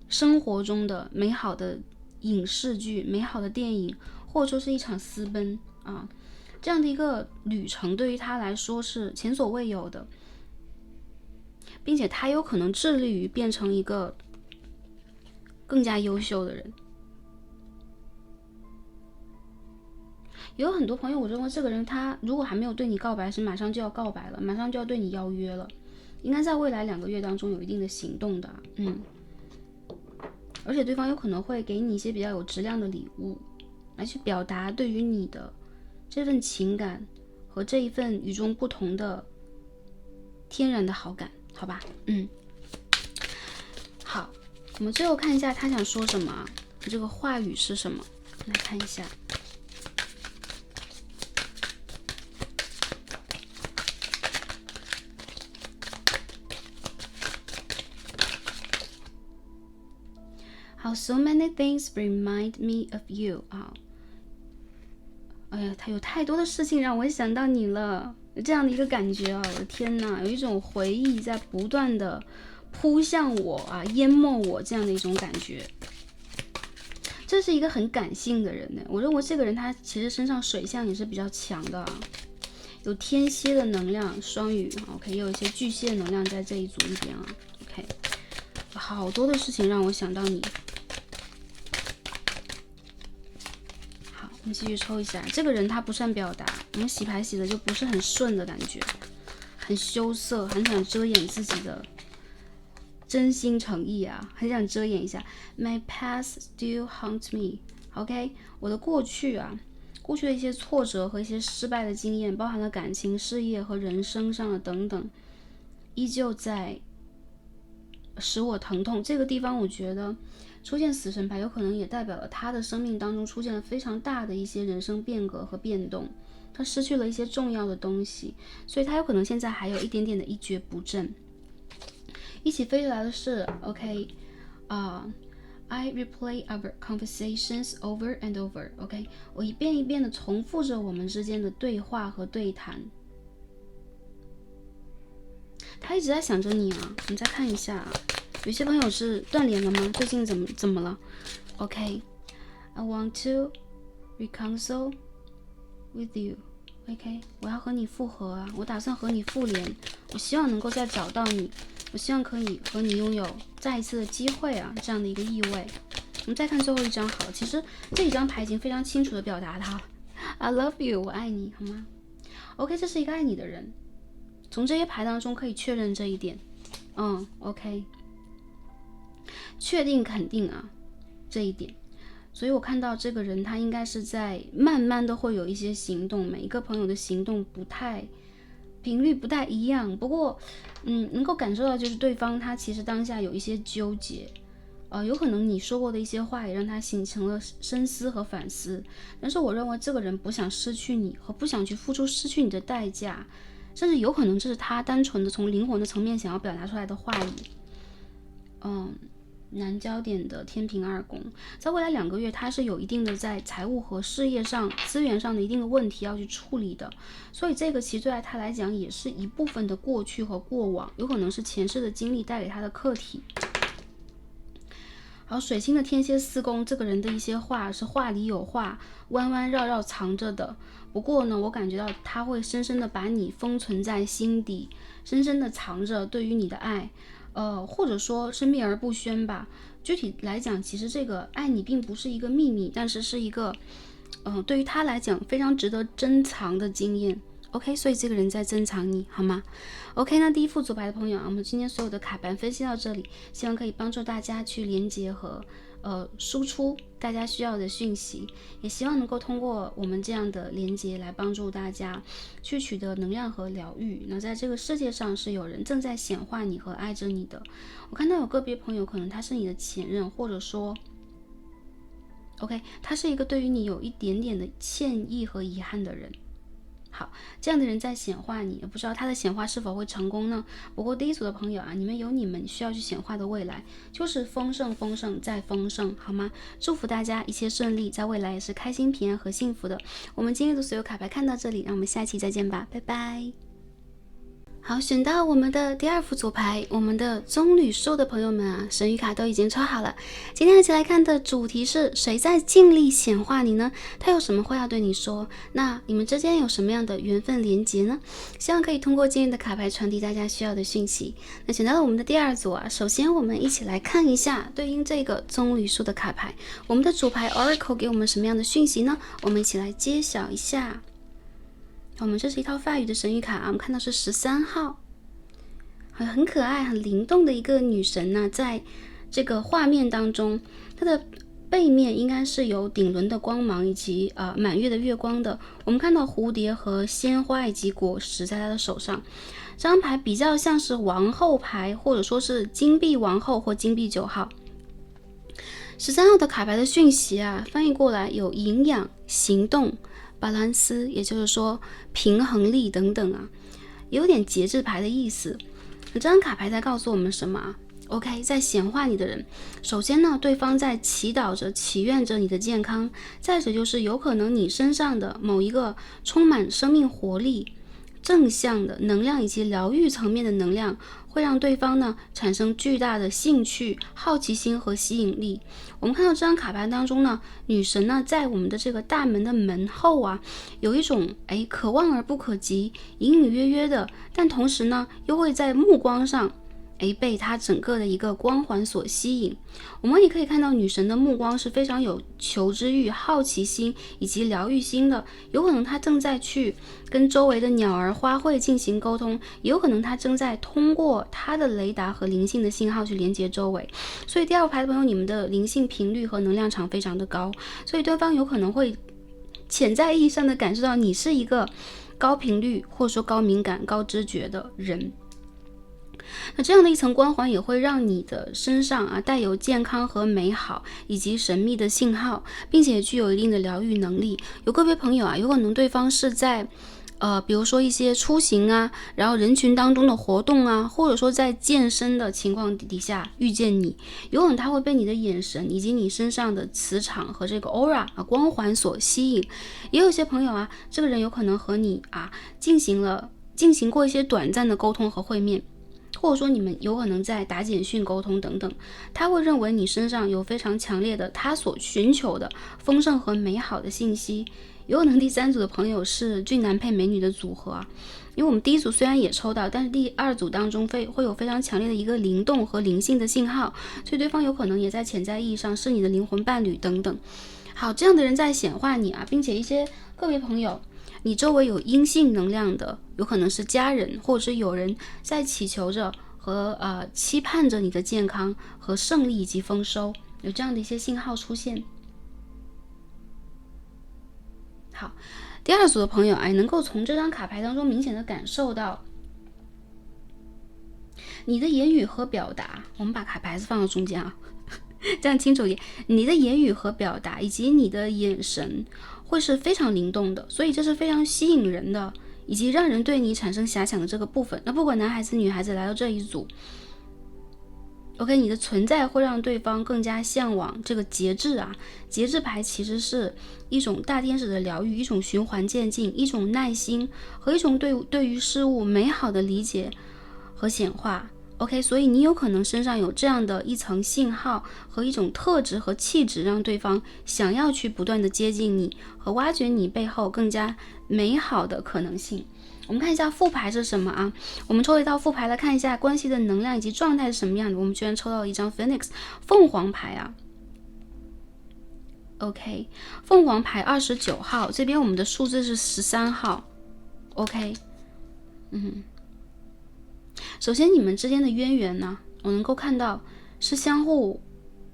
生活中的美好的影视剧、美好的电影，或者说是一场私奔啊，这样的一个旅程对于他来说是前所未有的，并且他有可能致力于变成一个更加优秀的人。有很多朋友，我认为这个人他如果还没有对你告白，是马上就要告白了，马上就要对你邀约了，应该在未来2个月当中有一定的行动的。而且对方有可能会给你一些比较有质量的礼物，来去表达对于你的这份情感和这一份与众不同的天然的好感，好吧？好，我们最后看一下他想说什么，这个话语是什么，来看一下。好 ，so many things remind me of you 啊。他有太多的事情让我想到你了，有这样的一个感觉啊！我的天哪，有一种回忆在不断的扑向我啊，淹没我这样的一种感觉。这是一个很感性的人呢，我认为这个人他其实身上水象也是比较强的啊，有天蝎的能量，双鱼 OK， 也有一些巨蟹的能量在这一组里边啊 OK， 好多的事情让我想到你。好，我们继续抽一下，这个人他不善表达，我们洗牌洗的就不是很顺的感觉，很羞涩，很想遮掩自己的真心诚意啊，很想遮掩一下。My past still haunts me OK， 我的过去啊，过去的一些挫折和一些失败的经验，包含了感情、事业和人生上的等等，依旧在使我疼痛。这个地方我觉得出现死神牌有可能也代表了他的生命当中出现了非常大的一些人生变革和变动，他失去了一些重要的东西，所以他有可能现在还有一点点的一蹶不振。一起飞来的是 OK I replay our conversations over and over OK， 我一遍一遍的重复着我们之间的对话和对谈。他一直在想着你啊，我们再看一下啊，有些朋友是断联了吗？最近怎么了 OK I want to reconcile with you OK， 我要和你复合啊，我打算和你复联，我希望能够再找到你，我希望可以和你拥有再一次的机会啊，这样的一个意味。我们再看最后一张好了，其实这一张牌已经非常清楚的表达它了 I love you， 我爱你，好吗 OK， 这是一个爱你的人，从这些牌当中可以确认这一点OK， 确定肯定啊这一点。所以我看到这个人他应该是在慢慢的会有一些行动，每一个朋友的行动频率不太一样，不过能够感受到就是对方他其实当下有一些纠结，有可能你说过的一些话也让他形成了深思和反思，但是我认为这个人不想失去你和不想去付出失去你的代价，甚至有可能这是他单纯的从灵魂的层面想要表达出来的话语。南焦点的天平二宫，在未来2个月他是有一定的在财务和事业上资源上的一定的问题要去处理的，所以这个其实对他来讲也是一部分的过去和过往，有可能是前世的经历带给他的课题。好，水星的天蝎4宫，这个人的一些话是话里有话，弯弯绕绕藏着的，不过呢我感觉到他会深深的把你封存在心底，深深的藏着对于你的爱，或者说是秘而不宣吧。具体来讲，其实这个爱你并不是一个秘密，但是是一个对于他来讲非常值得珍藏的经验。OK， 所以这个人在珍藏你，好吗 ？OK， 那第一副组牌的朋友啊，我们今天所有的卡盘分析到这里，希望可以帮助大家去连接和输出大家需要的讯息，也希望能够通过我们这样的连接来帮助大家去取得能量和疗愈。那在这个世界上是有人正在显化你和爱着你的。我看到有个别朋友可能他是你的前任，或者说 OK， 他是一个对于你有一点点的歉意和遗憾的人。好，这样的人在显化你，也不知道他的显化是否会成功呢？不过第一组的朋友啊，你们有你们需要去显化的未来，就是丰盛丰盛再丰盛，好吗？祝福大家一切顺利，在未来也是开心平安和幸福的。我们今日的所有卡牌看到这里，让我们下期再见吧，拜拜。好，选到我们的第2副组牌，我们的棕榈树的朋友们啊，神谕卡都已经抽好了。今天一起来看的主题是谁在尽力显化你呢？他有什么话要对你说？那你们之间有什么样的缘分连结呢？希望可以通过今日的卡牌传递大家需要的讯息。那选到了我们的第2组啊，首先我们一起来看一下对应这个棕榈树的卡牌，我们的主牌 Oracle 给我们什么样的讯息呢？我们一起来揭晓一下。我们这是一套法语的神谕卡啊，我们看到是13号，很可爱很灵动的一个女神呢，在这个画面当中，她的背面应该是有顶轮的光芒以及满月的月光的。我们看到蝴蝶和鲜花以及果实在她的手上，这张牌比较像是王后牌，或者说是金币王后或金币9号。13号的卡牌的讯息啊，翻译过来有营养、行动、巴兰斯，也就是说平衡力等等啊，有点节制牌的意思。这张卡牌在告诉我们什么啊 ？OK， 在显化你的人，首先呢，对方在祈祷着、祈愿着你的健康；再者就是有可能你身上的某一个充满生命活力、正向的能量以及疗愈层面的能量，会让对方呢产生巨大的兴趣、好奇心和吸引力。我们看到这张卡牌当中呢，女神呢在我们的这个大门的门后啊，有一种可望而不可及、隐隐约约的，但同时呢又会在目光上被它整个的一个光环所吸引。我们也可以看到女神的目光是非常有求知欲、好奇心以及疗愈心的，有可能她正在去跟周围的鸟儿花卉进行沟通，也有可能她正在通过她的雷达和灵性的信号去连接周围。所以第二排的朋友，你们的灵性频率和能量场非常的高，所以对方有可能会潜在意义上的感受到你是一个高频率或者说高敏感、高知觉的人。那这样的一层光环也会让你的身上带有健康和美好以及神秘的信号，并且具有一定的疗愈能力。有个别朋友有可能对方是在比如说一些出行然后人群当中的活动或者说在健身的情况底下遇见你，有可能他会被你的眼神以及你身上的磁场和这个 aura 光环所吸引。也有些朋友这个人有可能和你进行过一些短暂的沟通和会面，或者说你们有可能在打简讯沟通等等，他会认为你身上有非常强烈的他所寻求的丰盛和美好的信息。有可能第三组的朋友是俊男配美女的组合因为我们第一组虽然也抽到，但是第二组当中会有非常强烈的一个灵动和灵性的信号，所以对方有可能也在潜在意义上是你的灵魂伴侣等等。好，这样的人在显化你并且一些个别朋友你周围有阴性能量的，有可能是家人或者是有人在祈求着和期盼着你的健康和胜利以及丰收，有这样的一些信号出现。好，第二组的朋友能够从这张卡牌当中明显的感受到你的言语和表达，我们把卡牌子放到中间这样清楚一点，你的言语和表达以及你的眼神会是非常灵动的，所以这是非常吸引人的，以及让人对你产生遐想的这个部分。那不管男孩子女孩子来到这一组，OK， 你的存在会让对方更加向往这个节制节制牌其实是一种大天使的疗愈，一种循环渐进，一种耐心和一种对于事物美好的理解和显化。OK， 所以你有可能身上有这样的一层信号和一种特质和气质，让对方想要去不断的接近你和挖掘你背后更加美好的可能性。我们看一下副牌是什么我们抽了一套副牌来看一下关系的能量以及状态是什么样的。我们居然抽到了一张 Phoenix 凤凰牌OK， 凤凰牌29号，这边我们的数字是13号。OK， 首先你们之间的渊源呢，我能够看到是相互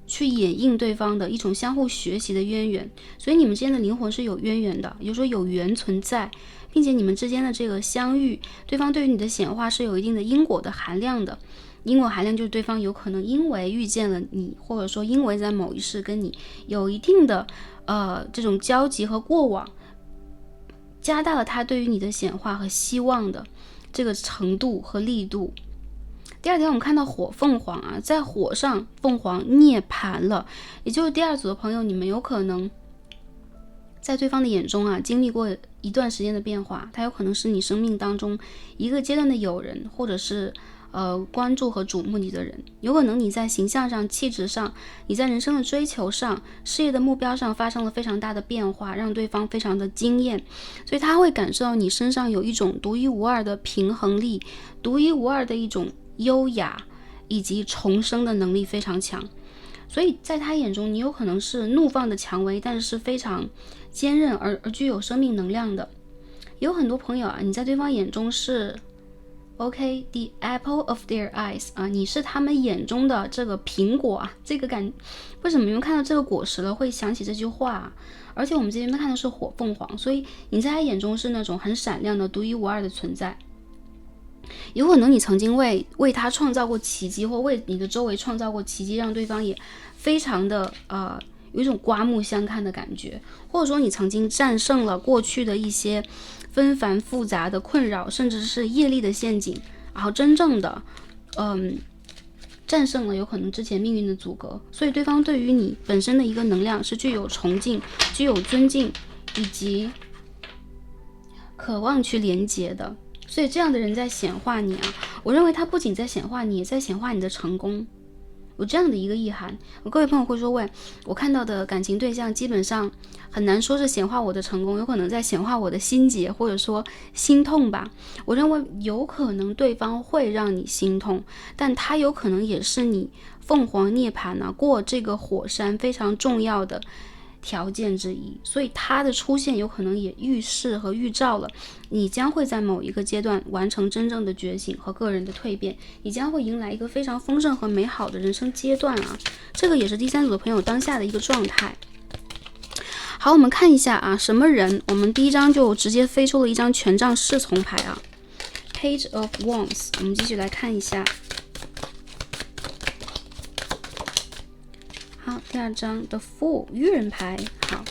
去掩映对方的一种相互学习的渊源，所以你们之间的灵魂是有渊源的，也就是说有缘存在，并且你们之间的这个相遇，对方对于你的显化是有一定的因果的含量的。因果含量就是对方有可能因为遇见了你，或者说因为在某一世跟你有一定的这种交集和过往，加大了他对于你的显化和希望的这个程度和力度。第二点，我们看到火凤凰在火上凤凰涅槃了，也就是第二组的朋友，你们有可能在对方的眼中经历过一段时间的变化，他有可能是你生命当中一个阶段的友人，或者是关注和瞩目你的人。有可能你在形象上、气质上，你在人生的追求上、事业的目标上发生了非常大的变化，让对方非常的惊艳，所以他会感受到你身上有一种独一无二的平衡力，独一无二的一种优雅以及重生的能力非常强。所以在他眼中，你有可能是怒放的蔷薇，但是非常坚韧而具有生命能量的。有很多朋友你在对方眼中是OK the apple of their eyes 你是他们眼中的这个苹果这个为什么你们看到这个果实了会想起这句话而且我们这边看的是火凤凰，所以你在他眼中是那种很闪亮的独一无二的存在。有可能你曾经为他创造过奇迹，或为你的周围创造过奇迹，让对方也非常的有一种刮目相看的感觉，或者说你曾经战胜了过去的一些纷繁复杂的困扰，甚至是业力的陷阱，然后真正的战胜了有可能之前命运的阻隔。所以对方对于你本身的一个能量是具有崇敬、具有尊敬以及渴望去连接的。所以这样的人在显化你啊，我认为他不仅在显化你，也在显化你的成功。有这样的一个意涵。各位朋友会说，喂，我看到的感情对象基本上很难说是显化我的成功，有可能在显化我的心结或者说心痛吧。我认为有可能对方会让你心痛，但他有可能也是你凤凰涅槃呢，过这个火山非常重要的条件之一，所以它的出现有可能也预示和预兆了你将会在某一个阶段完成真正的觉醒和个人的蜕变，你将会迎来一个非常丰盛和美好的人生阶段啊！这个也是第三组的朋友当下的一个状态。好，我们看一下啊，什么人？我们第一张就直接飞出了一张权杖侍从牌啊 ，Page of Wands。我们继续来看一下。好，第二张 The Fool 愚人牌。好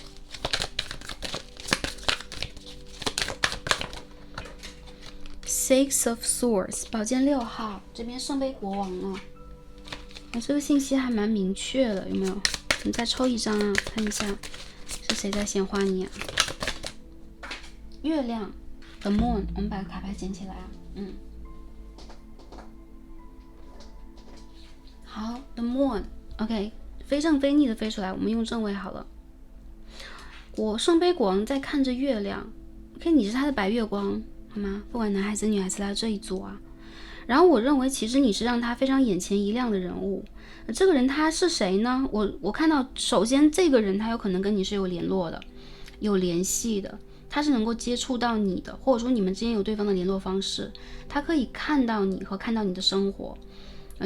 ，Six of Swords 宝剑6号，这边圣杯国王啊，这个信息还蛮明确的，有没有？我们再抽一张啊，看一下是谁在显化你啊？月亮 The Moon， 我们把卡牌捡起来啊，好 The Moon，OK。非正非逆的飞出来，我们用正位好了。圣杯国王在看着月亮 ，OK， 你是他的白月光，好吗？不管男孩子女孩子来这一组啊。然后我认为其实你是让他非常眼前一亮的人物。这个人他是谁呢？我看到，首先这个人他有可能跟你是有联络的，有联系的，他是能够接触到你的，或者说你们之间有对方的联络方式，他可以看到你和看到你的生活。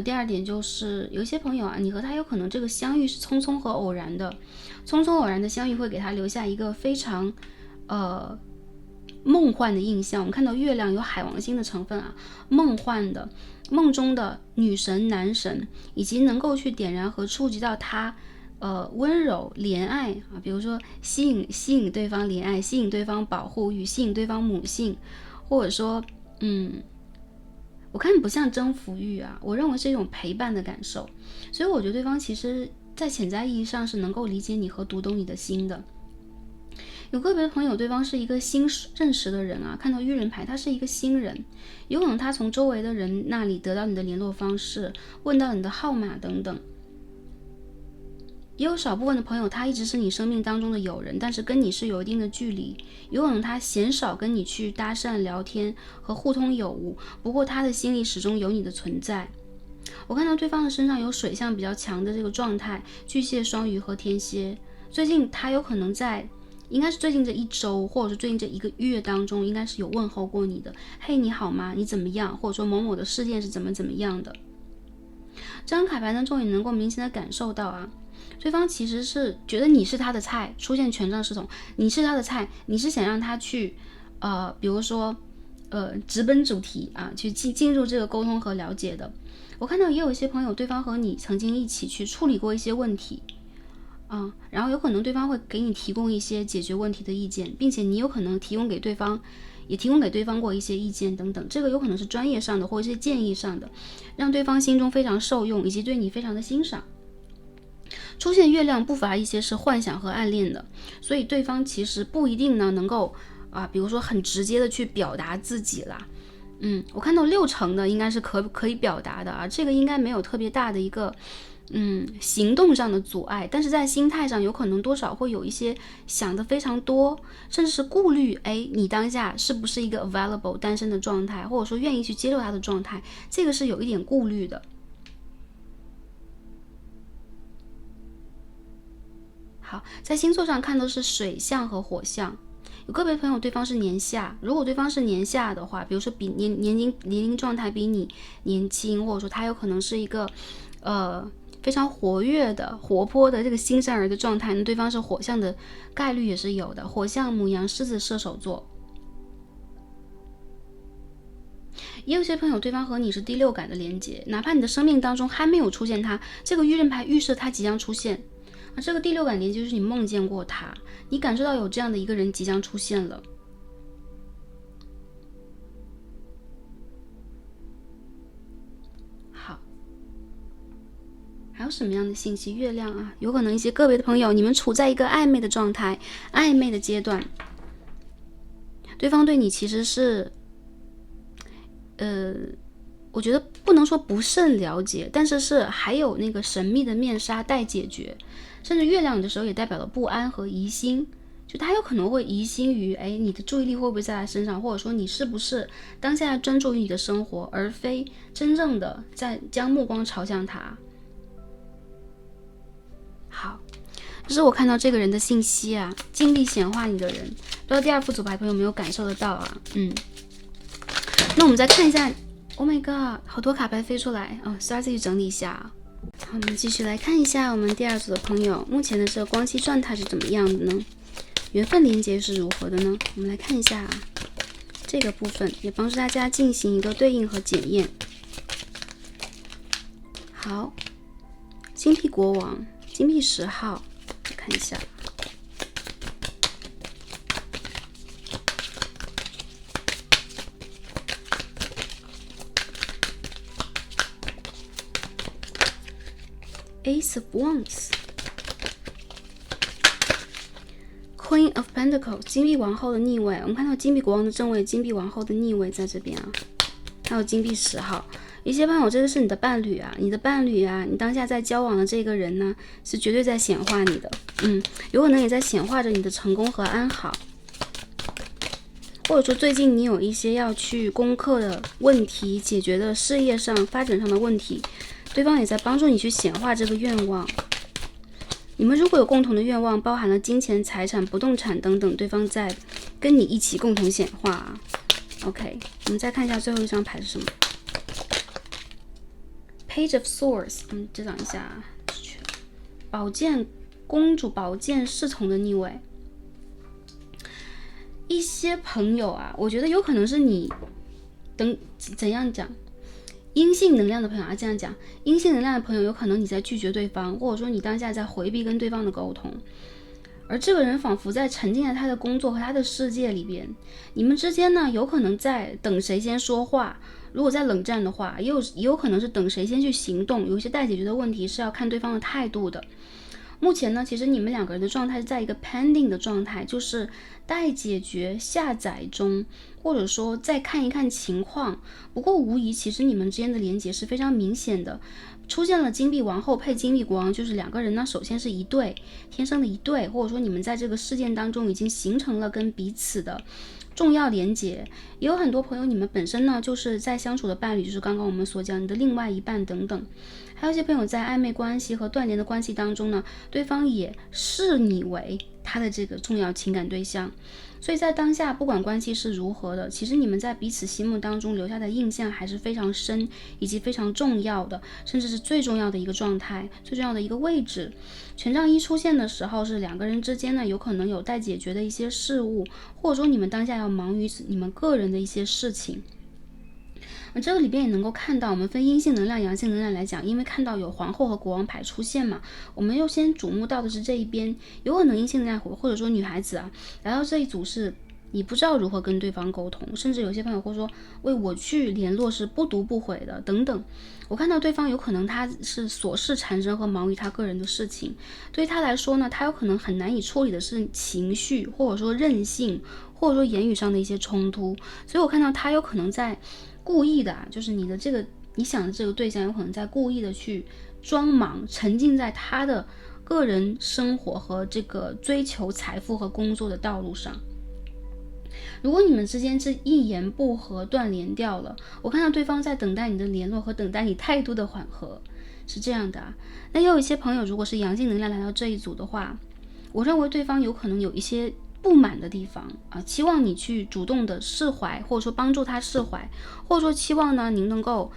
第二点就是有一些朋友啊，你和他有可能这个相遇是匆匆和偶然的，匆匆偶然的相遇会给他留下一个非常梦幻的印象。我们看到月亮有海王星的成分啊，梦幻的梦中的女神男神，以及能够去点燃和触及到他温柔怜爱啊，比如说吸引对方怜爱，吸引对方保护欲，吸引对方母性，或者说我看不像征服欲啊，我认为是一种陪伴的感受，所以我觉得对方其实在潜在意义上是能够理解你和读懂你的心的。有个别的朋友，对方是一个新认识的人啊，看到愚人牌，他是一个新人，有可能他从周围的人那里得到你的联络方式，问到你的号码等等。也有少部分的朋友，他一直是你生命当中的友人，但是跟你是有一定的距离，有可能他鲜少跟你去搭讪聊天和互通有无，不过他的心里始终有你的存在。我看到对方的身上有水象比较强的这个状态，巨蟹、双鱼和天蝎。最近他有可能应该是最近这一周，或者是最近这一个月当中，应该是有问候过你的。嘿，你好吗？你怎么样？或者说某某的事件是怎么样的。这张卡牌当中也能够明显的感受到啊，对方其实是觉得你是他的菜，出现权杖侍从，你是他的菜，你是想让他去比如说直奔主题啊，去进入这个沟通和了解的。我看到也有一些朋友，对方和你曾经一起去处理过一些问题然后有可能对方会给你提供一些解决问题的意见，并且你有可能提供给对方过一些意见等等，这个有可能是专业上的或者一些建议上的，让对方心中非常受用，以及对你非常的欣赏。出现月亮不乏一些是幻想和暗恋的，所以对方其实不一定呢能够比如说很直接的去表达自己啦。我看到60%的应该是可以表达的啊，这个应该没有特别大的一个行动上的阻碍，但是在心态上有可能多少会有一些想的非常多，甚至是顾虑，你当下是不是一个 available 单身的状态，或者说愿意去接受他的状态，这个是有一点顾虑的。好，在星座上看的是水象和火象，有个别朋友对方是年下，如果对方是年下的话，比如说比年龄状态比你年轻，或者说他有可能是一个非常活跃的活泼的这个新生儿的状态，那对方是火象的概率也是有的，火象、牡羊、狮子、射手座。也有些朋友对方和你是第六感的连接，哪怕你的生命当中还没有出现他，这个愚人牌预示他即将出现这个第六感连接就是你梦见过他，你感受到有这样的一个人即将出现了。好，还有什么样的信息？月亮啊，有可能一些个别的朋友，你们处在一个暧昧的状态，暧昧的阶段，对方对你其实是我觉得不能说不甚了解，但是还有那个神秘的面纱待解决，甚至月亮有的时候也代表了不安和疑心，就他有可能会疑心于，你的注意力会不会在他身上，或者说你是不是当下专注于你的生活，而非真正的在将目光朝向他。好，这是我看到这个人的信息啊，尽力显化你的人，不知道第二副组牌朋友有没有感受得到啊？那我们再看一下。Oh my god， 好多卡牌飞出来，Star 自己整理一下。好，我们继续来看一下我们第二组的朋友目前的这个光期状态是怎么样的呢？缘分连接是如何的呢？我们来看一下这个部分，也帮助大家进行一个对应和检验。好，金币国王，金币10号，看一下。Ace of Wands， Queen of Pentacles， 金币王后的逆位。我们看到金币国王的正位，金币王后的逆位在这边啊，还有金币10号。一些朋友，这个是你的伴侣啊，你的伴侣啊，你当下在交往的这个人呢，是绝对在显化你的，有可能也在显化着你的成功和安好。或者说最近你有一些要去攻克的问题，解决的事业上发展上的问题，对方也在帮助你去显化这个愿望。你们如果有共同的愿望，包含了金钱、财产、不动产等等，对方在跟你一起共同显化啊。OK， 我们再看一下最后一张牌是什么。Page of Swords， 我们遮挡一下，宝剑公主，宝剑侍从的逆位。一些朋友啊，我觉得有可能是你怎样讲，阴性能量的朋友啊，这样讲，阴性能量的朋友有可能你在拒绝对方，或者说你当下在回避跟对方的沟通，而这个人仿佛在沉浸在他的工作和他的世界里边，你们之间呢有可能在等谁先说话，如果在冷战的话，也有可能是等谁先去行动，有一些待解决的问题是要看对方的态度的。目前呢，其实你们两个人的状态是在一个 pending 的状态，就是待解决、下载中，或者说再看一看情况。不过无疑，其实你们之间的连结是非常明显的。出现了金币王后配金币国王，就是两个人呢，首先是一对，天生的一对，或者说你们在这个事件当中已经形成了跟彼此的重要连结。也有很多朋友，你们本身呢就是在相处的伴侣，就是刚刚我们所讲你的另外一半等等。还有一些朋友在暧昧关系和断联的关系当中呢，对方也视你为他的这个重要情感对象。所以在当下，不管关系是如何的，其实你们在彼此心目当中留下的印象还是非常深，以及非常重要的，甚至是最重要的一个状态，最重要的一个位置。权杖一出现的时候，是两个人之间呢，有可能有待解决的一些事物，或者说你们当下要忙于你们个人的一些事情。这个里边也能够看到，我们分阴性能量、阳性能量来讲，因为看到有皇后和国王牌出现嘛，我们又先瞩目到的是这一边，有可能阴性能量或者说女孩子啊，来到这一组是你不知道如何跟对方沟通，甚至有些朋友会说为我去联络是不读不回的等等。我看到对方有可能他是琐事缠身和忙于他个人的事情，对于他来说呢，他有可能很难以处理的是情绪，或者说任性，或者说言语上的一些冲突。所以我看到他有可能在故意的就是你的这个你想的这个对象有可能在故意的去装忙，沉浸在他的个人生活和这个追求财富和工作的道路上。如果你们之间是一言不合断联掉了，我看到对方在等待你的联络和等待你态度的缓和，是这样的啊。那也有一些朋友，如果是阳性能量来到这一组的话，我认为对方有可能有一些不满的地方啊，期望你去主动的释怀，或者说帮助他释怀，或者说期望呢您能够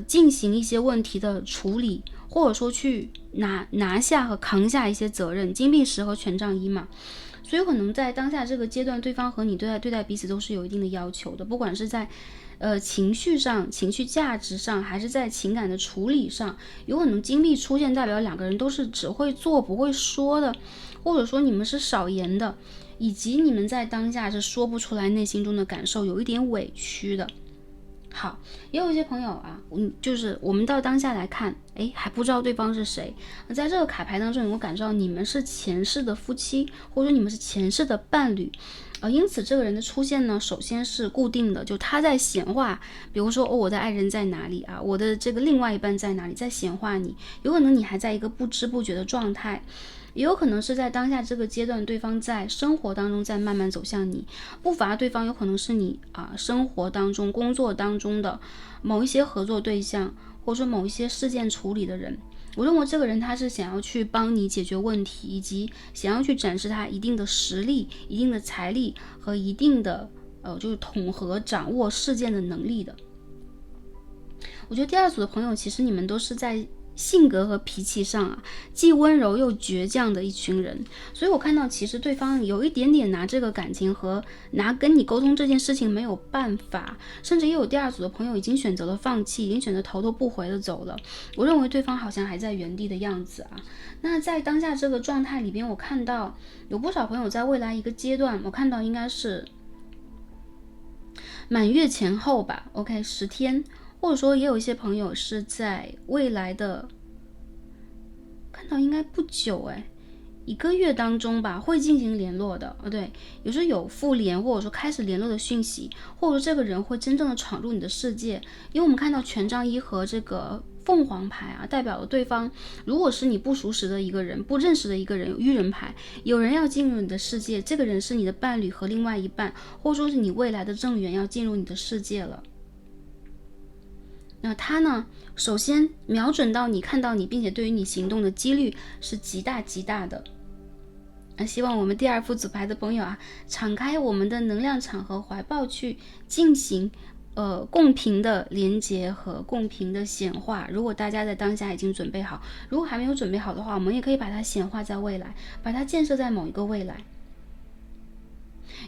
进行一些问题的处理，或者说去拿下和扛下一些责任。金币10和权杖1嘛，所以有可能在当下这个阶段，对方和你对待彼此都是有一定的要求的，不管是在情绪上、情绪价值上，还是在情感的处理上，有可能金币出现代表两个人都是只会做不会说的，或者说你们是少言的，以及你们在当下是说不出来内心中的感受，有一点委屈的。好，也有一些朋友啊，就是我们到当下来看，还不知道对方是谁。在这个卡牌当中，能够感受到你们是前世的夫妻，或者说你们是前世的伴侣。因此这个人的出现呢，首先是固定的，就他在显化，比如说我的爱人在哪里啊，我的这个另外一半在哪里，在显化你，有可能你还在一个不知不觉的状态，也有可能是在当下这个阶段，对方在生活当中在慢慢走向你，不乏对方有可能是你生活当中、工作当中的某一些合作对象，或者说某一些事件处理的人。我认为这个人他是想要去帮你解决问题，以及想要去展示他一定的实力、一定的财力和一定的就是统合掌握事件的能力的。我觉得第二组的朋友，其实你们都是在性格和脾气上既温柔又倔强的一群人，所以我看到其实对方有一点点拿这个感情和拿跟你沟通这件事情没有办法，甚至也有第二组的朋友已经选择了放弃，已经选择头都不回的走了。我认为对方好像还在原地的样子那在当下这个状态里边，我看到有不少朋友在未来一个阶段，我看到应该是满月前后吧 ，OK 10天。或者说也有一些朋友是在未来的，看到应该不久1个月当中吧，会进行联络的。对，有时候有复联或者说开始联络的讯息，或者说这个人会真正的闯入你的世界。因为我们看到权杖1和这个凤凰牌代表了对方如果是你不熟识的一个人、不认识的一个人，愚人牌，有人要进入你的世界，这个人是你的伴侣和另外一半，或者说是你未来的正缘要进入你的世界了。那他呢，首先瞄准到你，看到你，并且对于你行动的几率是极大极大的。希望我们第二副组牌的朋友敞开我们的能量场和怀抱去进行共频的连接和共频的显化。如果大家在当下已经准备好，如果还没有准备好的话，我们也可以把它显化在未来，把它建设在某一个未来。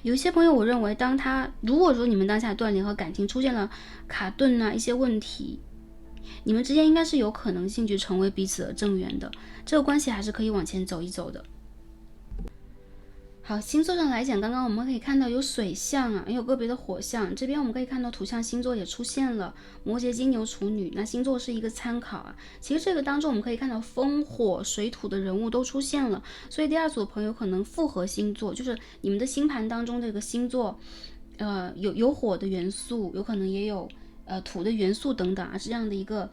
有一些朋友，我认为如果说你们当下断联和感情出现了卡顿一些问题，你们之间应该是有可能性去成为彼此的正缘的，这个关系还是可以往前走一走的。好，星座上来讲，刚刚我们可以看到有水象也有个别的火象，这边我们可以看到土象星座也出现了，摩羯、金牛、处女，那星座是一个参考其实这个当中我们可以看到风、火、水、土的人物都出现了，所以第二组的朋友可能复合星座，就是你们的星盘当中这个星座，有火的元素，有可能也有土的元素等等是这样的一个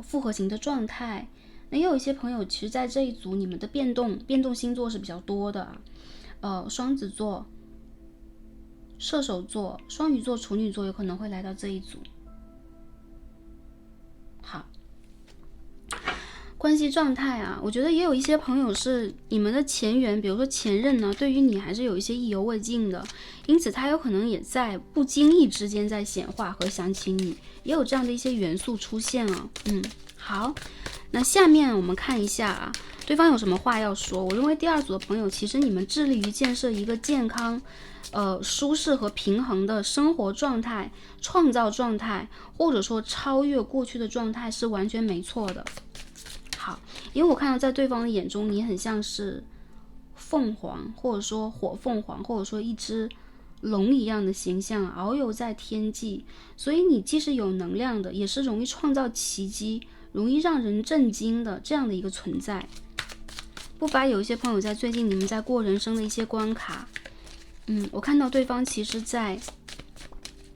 复合型的状态。那也有一些朋友，其实在这一组你们的变动星座是比较多的双子座、射手座、双鱼座、处女座有可能会来到这一组。好，关系状态我觉得也有一些朋友是你们的前缘，比如说前任呢，对于你还是有一些意犹未尽的，因此他有可能也在不经意之间在显化和想起你，也有这样的一些元素出现好，那下面我们看一下对方有什么话要说。我认为第二组的朋友，其实你们致力于建设一个健康、舒适和平衡的生活状态、创造状态，或者说超越过去的状态是完全没错的。好，因为我看到在对方的眼中，你很像是凤凰，或者说火凤凰，或者说一只龙一样的形象，遨游在天际，所以你既是有能量的，也是容易创造奇迹，容易让人震惊的这样的一个存在。不乏有一些朋友在最近你们在过人生的一些关卡，我看到对方其实在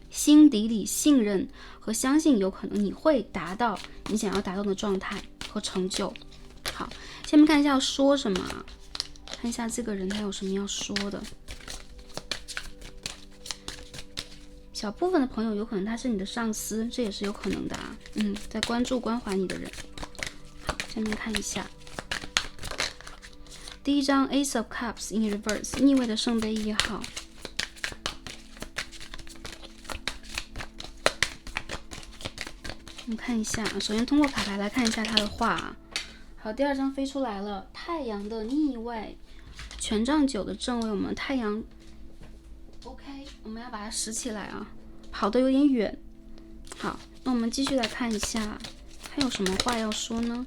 心底里信任和相信，有可能你会达到你想要达到的状态和成就。好，下面看一下要说什么看一下这个人他有什么要说的。小部分的朋友有可能他是你的上司，这也是有可能的在关注关怀你的人。好，下面看一下第一张 Ace of Cups in Reverse 逆位的圣杯1号。我们看一下，首先通过卡牌来看一下他的话好，第二张飞出来了，太阳的逆位，权杖9的正位，我们太阳 OK， 我们要把它拾起来跑得有点远。好，那我们继续来看一下他有什么话要说呢。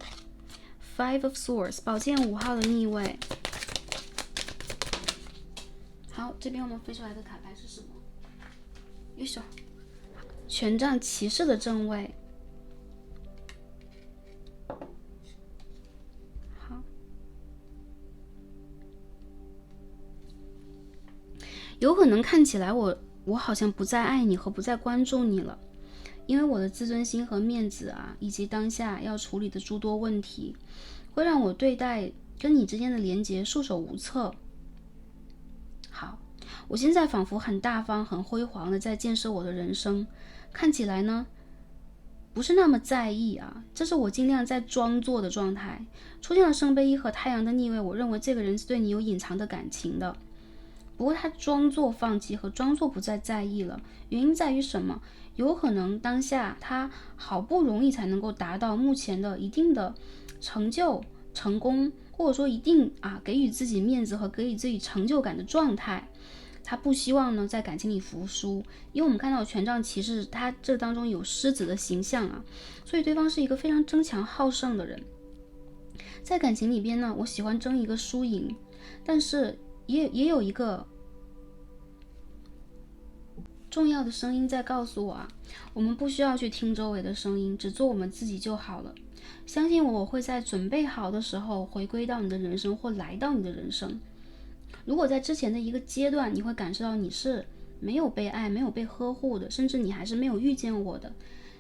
Five of Swords 宝剑5号的逆位。好，这边我们飞出来的卡牌是什么？よいしょ，权杖骑士的正位。有可能看起来我好像不再爱你和不再关注你了，因为我的自尊心和面子啊，以及当下要处理的诸多问题，会让我对待跟你之间的连结束手无策。好，我现在仿佛很大方很辉煌的在建设我的人生，看起来呢不是那么在意啊，这是我尽量在装作的状态。出现了圣杯一和太阳的逆位，我认为这个人是对你有隐藏的感情的，不过他装作放弃和装作不再在意了，原因在于什么？有可能当下他好不容易才能够达到目前的一定的成就成功，或者说一定给予自己面子和给予自己成就感的状态，他不希望呢在感情里服输。因为我们看到权杖骑士他这当中有狮子的形象啊，所以对方是一个非常争强好胜的人。在感情里边呢，我喜欢争一个输赢，但是也有一个重要的声音在告诉我我们不需要去听周围的声音，只做我们自己就好了。相信我会在准备好的时候回归到你的人生，或来到你的人生。如果在之前的一个阶段，你会感受到你是没有被爱、没有被呵护的，甚至你还是没有遇见我的，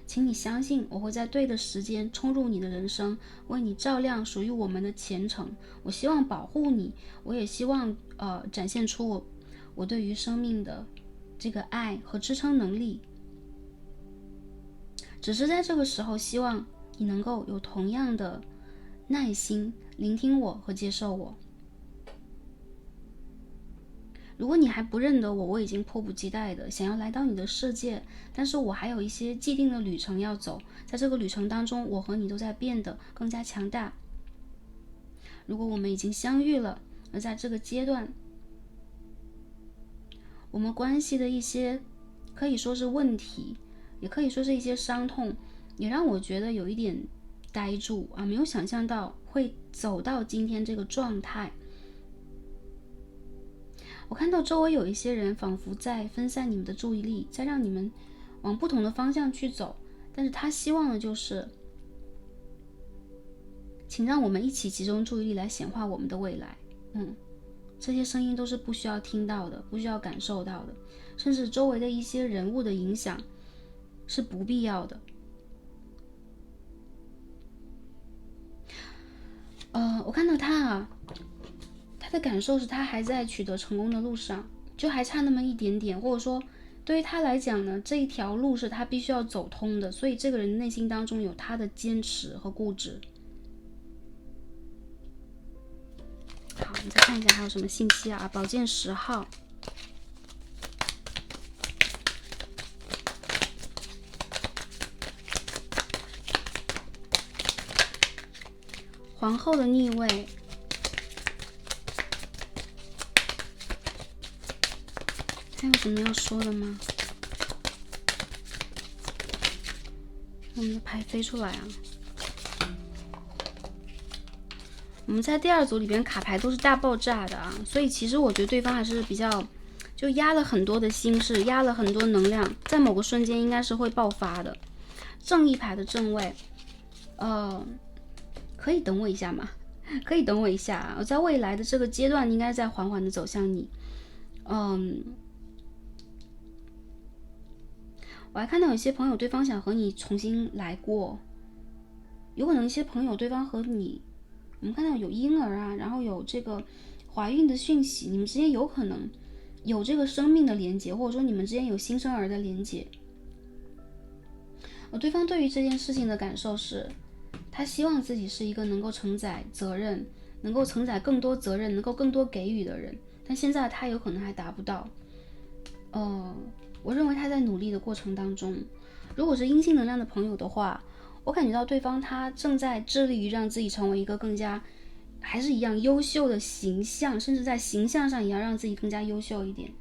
请你相信我会在对的时间冲入你的人生，为你照亮属于我们的前程。我希望保护你，我也希望展现出我对于生命的这个爱和支撑能力。只是在这个时候，希望你能够有同样的耐心聆听我和接受我。如果你还不认得我，我已经迫不及待的想要来到你的世界，但是我还有一些既定的旅程要走，在这个旅程当中，我和你都在变得更加强大。如果我们已经相遇了，而在这个阶段，我们关系的一些可以说是问题，也可以说是一些伤痛，也让我觉得有一点呆住没有想象到会走到今天这个状态。我看到周围有一些人仿佛在分散你们的注意力，在让你们往不同的方向去走，但是他希望的就是请让我们一起集中注意力来显化我们的未来。这些声音都是不需要听到的，不需要感受到的，甚至周围的一些人物的影响是不必要的。我看到他的感受是他还在取得成功的路上，就还差那么一点点，或者说对于他来讲呢，这一条路是他必须要走通的，所以这个人内心当中有他的坚持和固执。好，我们再看一下还有什么信息宝剑10号，皇后的逆位，还有什么要说的吗？我们的牌飞出来我们在第二组里边卡牌都是大爆炸的所以其实我觉得对方还是比较就压了很多的心事，压了很多能量，在某个瞬间应该是会爆发的。正义牌的正位，可以等我一下吗？可以等我一下我在未来的这个阶段应该在缓缓的走向你。我还看到有些朋友对方想和你重新来过，有可能一些朋友对方和你，我们看到有婴儿然后有这个怀孕的讯息，你们之间有可能有这个生命的连接，或者说你们之间有新生儿的连接。对方对于这件事情的感受是，他希望自己是一个能够承载责任，能够承载更多责任，能够更多给予的人，但现在他有可能还达不到。我认为他在努力的过程当中。如果是阴性能量的朋友的话，我感觉到对方他正在致力于让自己成为一个更加还是一样优秀的形象，甚至在形象上也要让自己更加优秀一点。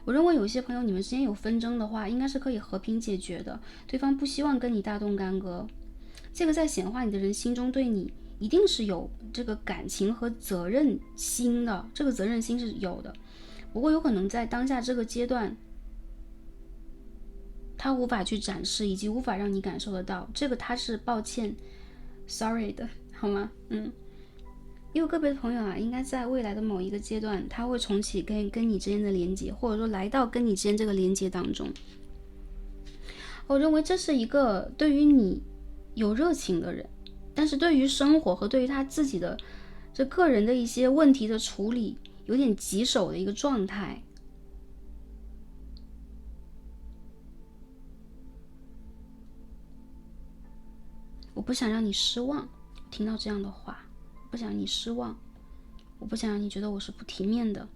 我认为有些朋友你们之间有纷争的话，应该是可以和平解决的，对方不希望跟你大动干戈。这个在显化你的人心中对你一定是有这个感情和责任心的，这个责任心是有的，不过有可能在当下这个阶段他无法去展示，以及无法让你感受得到，这个他是抱歉 sorry 的，好吗？因为个别的朋友啊，应该在未来的某一个阶段，他会重启跟你之间的连接，或者说来到跟你之间这个连接当中。我认为这是一个对于你有热情的人，但是对于生活和对于他自己的这个人的一些问题的处理有点棘手的一个状态。我不想让你失望，听到这样的话，不想让你失望，我不想让你觉得我是不体面的，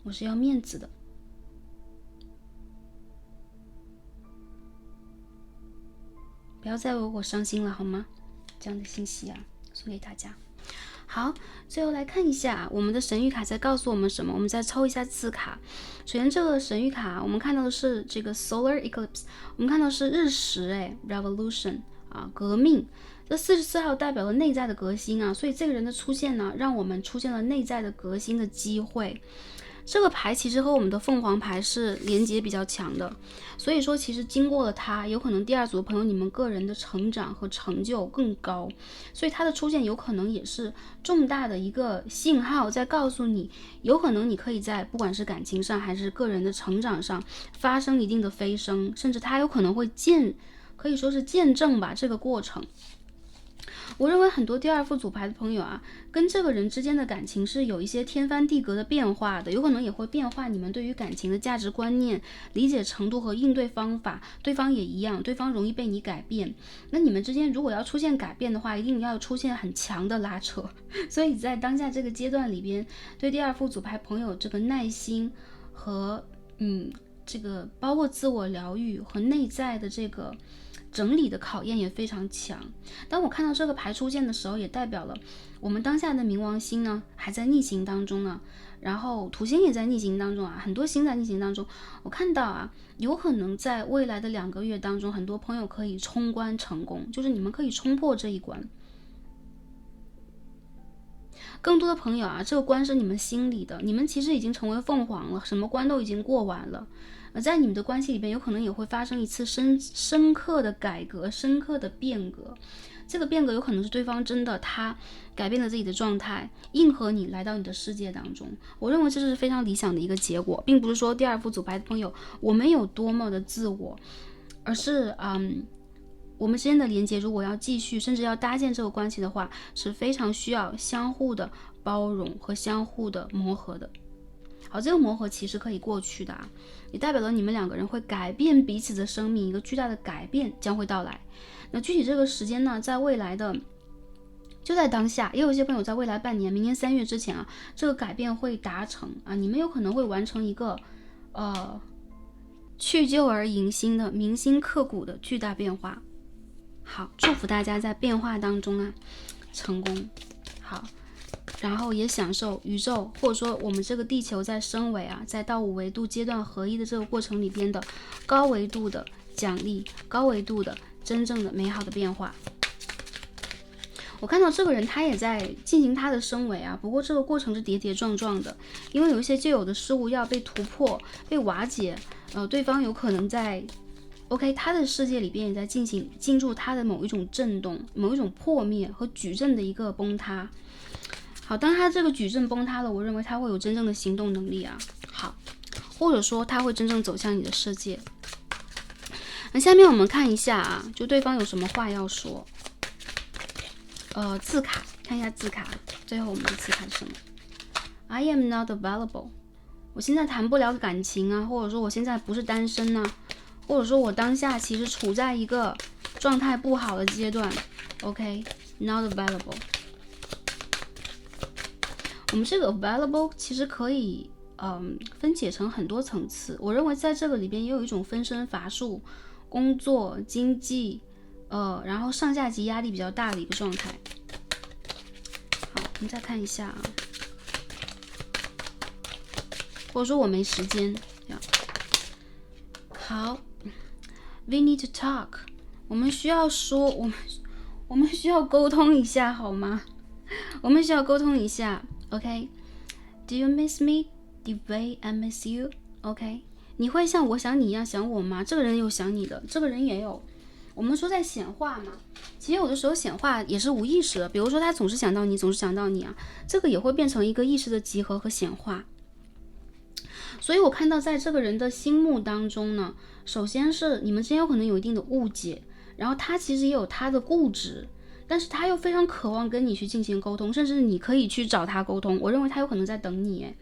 我是要面子的。不要再为我伤心了好吗？这样的信息啊，送给大家。好，最后来看一下我们的神谕卡在告诉我们什么。我们再抽一下字卡。首先这个神谕卡我们看到的是这个 Solar Eclipse， 我们看到是日食Revolution 啊，革命。这44号代表了内在的革新啊，所以这个人的出现呢，让我们出现了内在的革新的机会。这个牌其实和我们的凤凰牌是连接比较强的，所以说其实经过了它，有可能第二组的朋友你们个人的成长和成就更高，所以它的出现有可能也是重大的一个信号，在告诉你，有可能你可以在不管是感情上还是个人的成长上发生一定的飞升，甚至它有可能会可以说是见证吧这个过程。我认为很多第二副组牌的朋友啊，跟这个人之间的感情是有一些天翻地革的变化的，有可能也会变化你们对于感情的价值观念、理解程度和应对方法，对方也一样，对方容易被你改变。那你们之间如果要出现改变的话，一定要出现很强的拉扯。所以在当下这个阶段里边，对第二副组牌朋友这个耐心和这个包括自我疗愈和内在的这个整理的考验也非常强。当我看到这个牌出现的时候，也代表了我们当下的冥王星呢还在逆行当中啊，然后土星也在逆行当中啊，很多星在逆行当中。我看到啊，有可能在未来的2个月当中，很多朋友可以冲关成功，就是你们可以冲破这一关。更多的朋友啊，这个关是你们心里的，你们其实已经成为凤凰了，什么关都已经过完了。在你们的关系里边，有可能也会发生一次深刻的改革，深刻的变革。这个变革有可能是对方真的他改变了自己的状态，应和你来到你的世界当中。我认为这是非常理想的一个结果，并不是说第二副组牌的朋友我们有多么的自我，而是我们之间的连接如果要继续，甚至要搭建这个关系的话，是非常需要相互的包容和相互的磨合的。好，这个磨合期是可以过去的啊，也代表了你们2个人会改变彼此的生命，一个巨大的改变将会到来。那具体这个时间呢，在未来的就在当下，也有一些朋友在未来半年，明年3月之前啊，这个改变会达成啊，你们有可能会完成一个去旧而迎新的铭心刻骨的巨大变化。好，祝福大家在变化当中啊成功。好，然后也享受宇宙或者说我们这个地球在升维啊，在到5维度阶段合一的这个过程里边的高维度的奖励，高维度的真正的美好的变化。我看到这个人他也在进行他的升维啊，不过这个过程是跌跌撞撞的，因为有一些旧有的事物要被突破、被瓦解，对方有可能在他的世界里边也在进入他的某一种震动、某一种破灭和矩阵的一个崩塌。好，当他这个矩阵崩塌了，我认为他会有真正的行动能力啊。好，或者说他会真正走向你的世界。那下面我们看一下啊，就对方有什么话要说。字卡，看一下字卡，最后我们的字卡是什么 ？I am not available。我现在談不了感情啊，或者说我现在不是单身啊，或者说我当下其实处在一个状态不好的阶段。OK，not available。我们这个 available 其实可以分解成很多层次。我认为在这个里边也有一种分身乏术、工作、经济，然后上下级压力比较大的一个状态。好，我们再看一下啊，或者说我没时间。好 ，we need to talk。我们需要说，我们需要沟通一下，好吗？我们需要沟通一下。OK，Do you miss me the way I miss you？OK，你会像我想你一样想我吗？这个人有想你的，这个人也有。我们说在显化嘛，其实有的时候显化也是无意识的，比如说他总是想到你，总是想到你啊，这个也会变成一个意识的集合和显化。所以我看到在这个人的心目当中呢，首先是你们之间有可能有一定的误解，然后他其实也有他的固执，但是他又非常渴望跟你去进行沟通，甚至你可以去找他沟通。我认为他有可能在等你。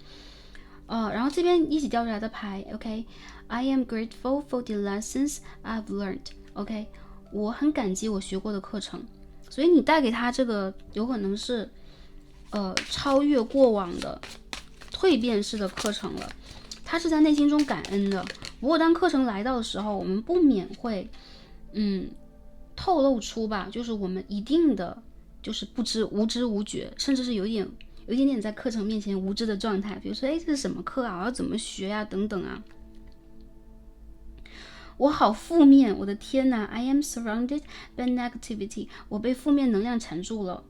然后这边一起掉出来的牌 ，OK，I am grateful for the lessons I've learned。OK， 我很感激我学过的课程。所以你带给他这个有可能是超越过往的蜕变式的课程了。他是在内心中感恩的，不过当课程来到的时候，我们不免会透露出吧，就是我们一定的就是无知无觉，甚至是有一点点在课程面前无知的状态。比如说，这是什么课啊？我要怎么学呀？等等啊。我好负面，我的天哪 ！I am surrounded by negativity， 我被负面能量缠住了。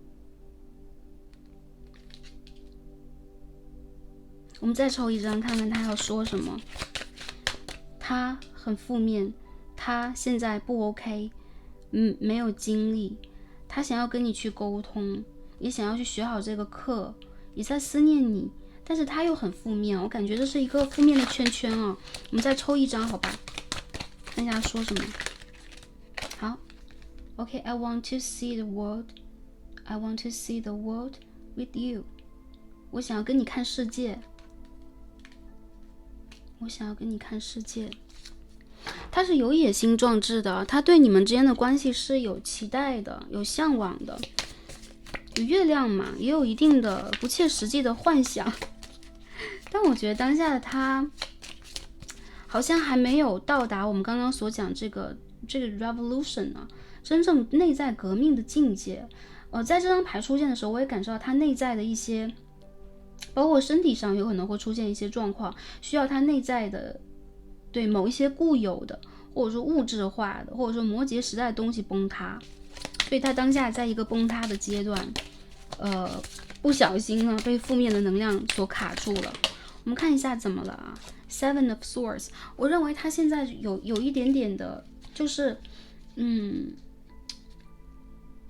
我们再抽一张，看看他要说什么。他很负面，他现在不 OK， 没有精力，他想要跟你去沟通，也想要去学好这个课，也在思念你，但是他又很负面，我感觉这是一个负面的圈圈啊。我们再抽一张，好吧？看一下说什么。好 ，OK，I want to see the world. I want to see the world with you. 我想要跟你看世界。我想要跟你看世界。他是有野心壮志的，他对你们之间的关系是有期待的，有向往的。有月亮嘛，也有一定的不切实际的幻想。但我觉得当下的他好像还没有到达我们刚刚所讲这个 revolution 啊，真正内在革命的境界。在这张牌出现的时候，我也感受到他内在的一些，包括身体上有可能会出现一些状况，需要他内在的对某一些固有的，或者说物质化的，或者说摩羯时代的东西崩塌。所以他当下在一个崩塌的阶段，不小心呢被负面的能量所卡住了。我们看一下怎么了啊 ？Seven of Swords， 我认为他现在有一点点的，就是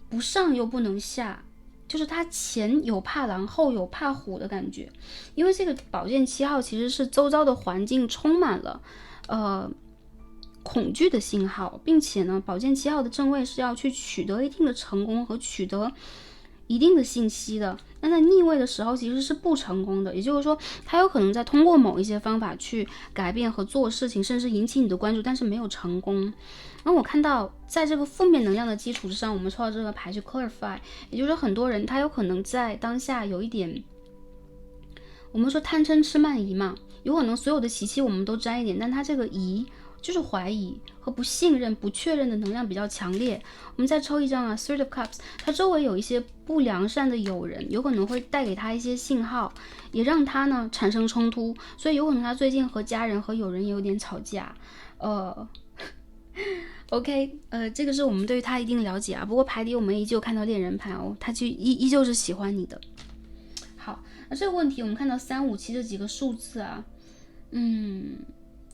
不上又不能下，就是他前有怕狼，后有怕虎的感觉。因为这个宝剑7号其实是周遭的环境充满了恐惧的信号，并且呢，宝剑7号的正位是要去取得一定的成功和取得一定的信息的。那在逆位的时候其实是不成功的，也就是说他有可能在通过某一些方法去改变和做事情，甚至引起你的关注，但是没有成功。然后我看到在这个负面能量的基础之上，我们抽到这个牌去 clarify， 也就是说很多人他有可能在当下有一点，我们说贪嗔痴慢疑嘛，有可能所有的习气我们都沾一点，但他这个疑就是怀疑和不信任、不确认的能量比较强烈。我们再抽一张啊 ，Three of Cups， 他周围有一些不良善的友人，有可能会带给他一些信号，也让他呢产生冲突，所以有可能他最近和家人和友人也有点吵架。OK， 这个是我们对于他一定了解啊。不过牌底我们依旧看到恋人牌哦，他就依旧是喜欢你的。好，那这个问题我们看到357这几个数字啊，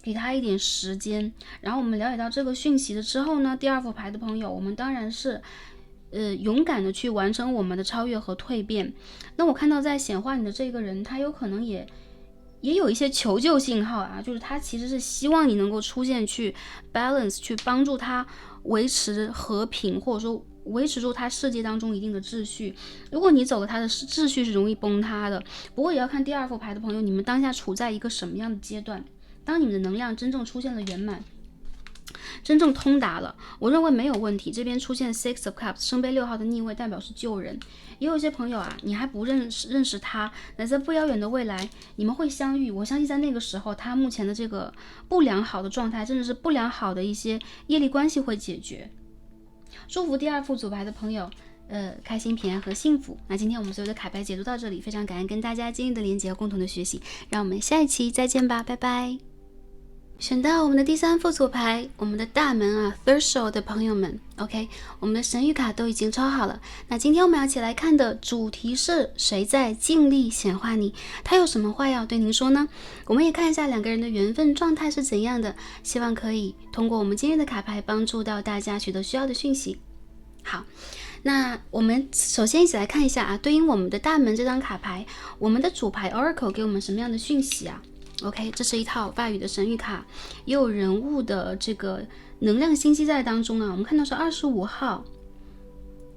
给他一点时间。然后我们了解到这个讯息了之后呢，第二副牌的朋友，我们当然是勇敢的去完成我们的超越和蜕变。那我看到在显化你的这个人，他有可能也有一些求救信号啊，就是他其实是希望你能够出现去 balance， 去帮助他维持和平，或者说维持住他世界当中一定的秩序。如果你走了他的秩序是容易崩塌的。不过也要看第二副牌的朋友，你们当下处在一个什么样的阶段。当你们的能量真正出现了圆满，真正通达了，我认为没有问题。这边出现 Six of Cups 圣杯6号的逆位，代表是救人。也有一些朋友啊，你还不认识他，那在不遥远的未来你们会相遇。我相信在那个时候，他目前的这个不良好的状态，甚至是不良好的一些业力关系会解决。祝福第二副组牌的朋友开心平安和幸福。那今天我们所有的卡牌解读到这里，非常感恩跟大家今日的连接和共同的学习，让我们下一期再见吧，拜拜。选到我们的第3副组牌，我们的大门啊 ，Third Show 的朋友们 ，OK， 我们的神谕卡都已经抽好了。那今天我们要一起来看的主题是谁在尽力显化你？他有什么话要对您说呢？我们也看一下两个人的缘分状态是怎样的，希望可以通过我们今天的卡牌帮助到大家取得需要的讯息。好，那我们首先一起来看一下啊，对应我们的大门这张卡牌，我们的主牌 Oracle 给我们什么样的讯息啊？OK， 这是一套外语的神谕卡，也有人物的这个能量信息在当中啊。我们看到是25号，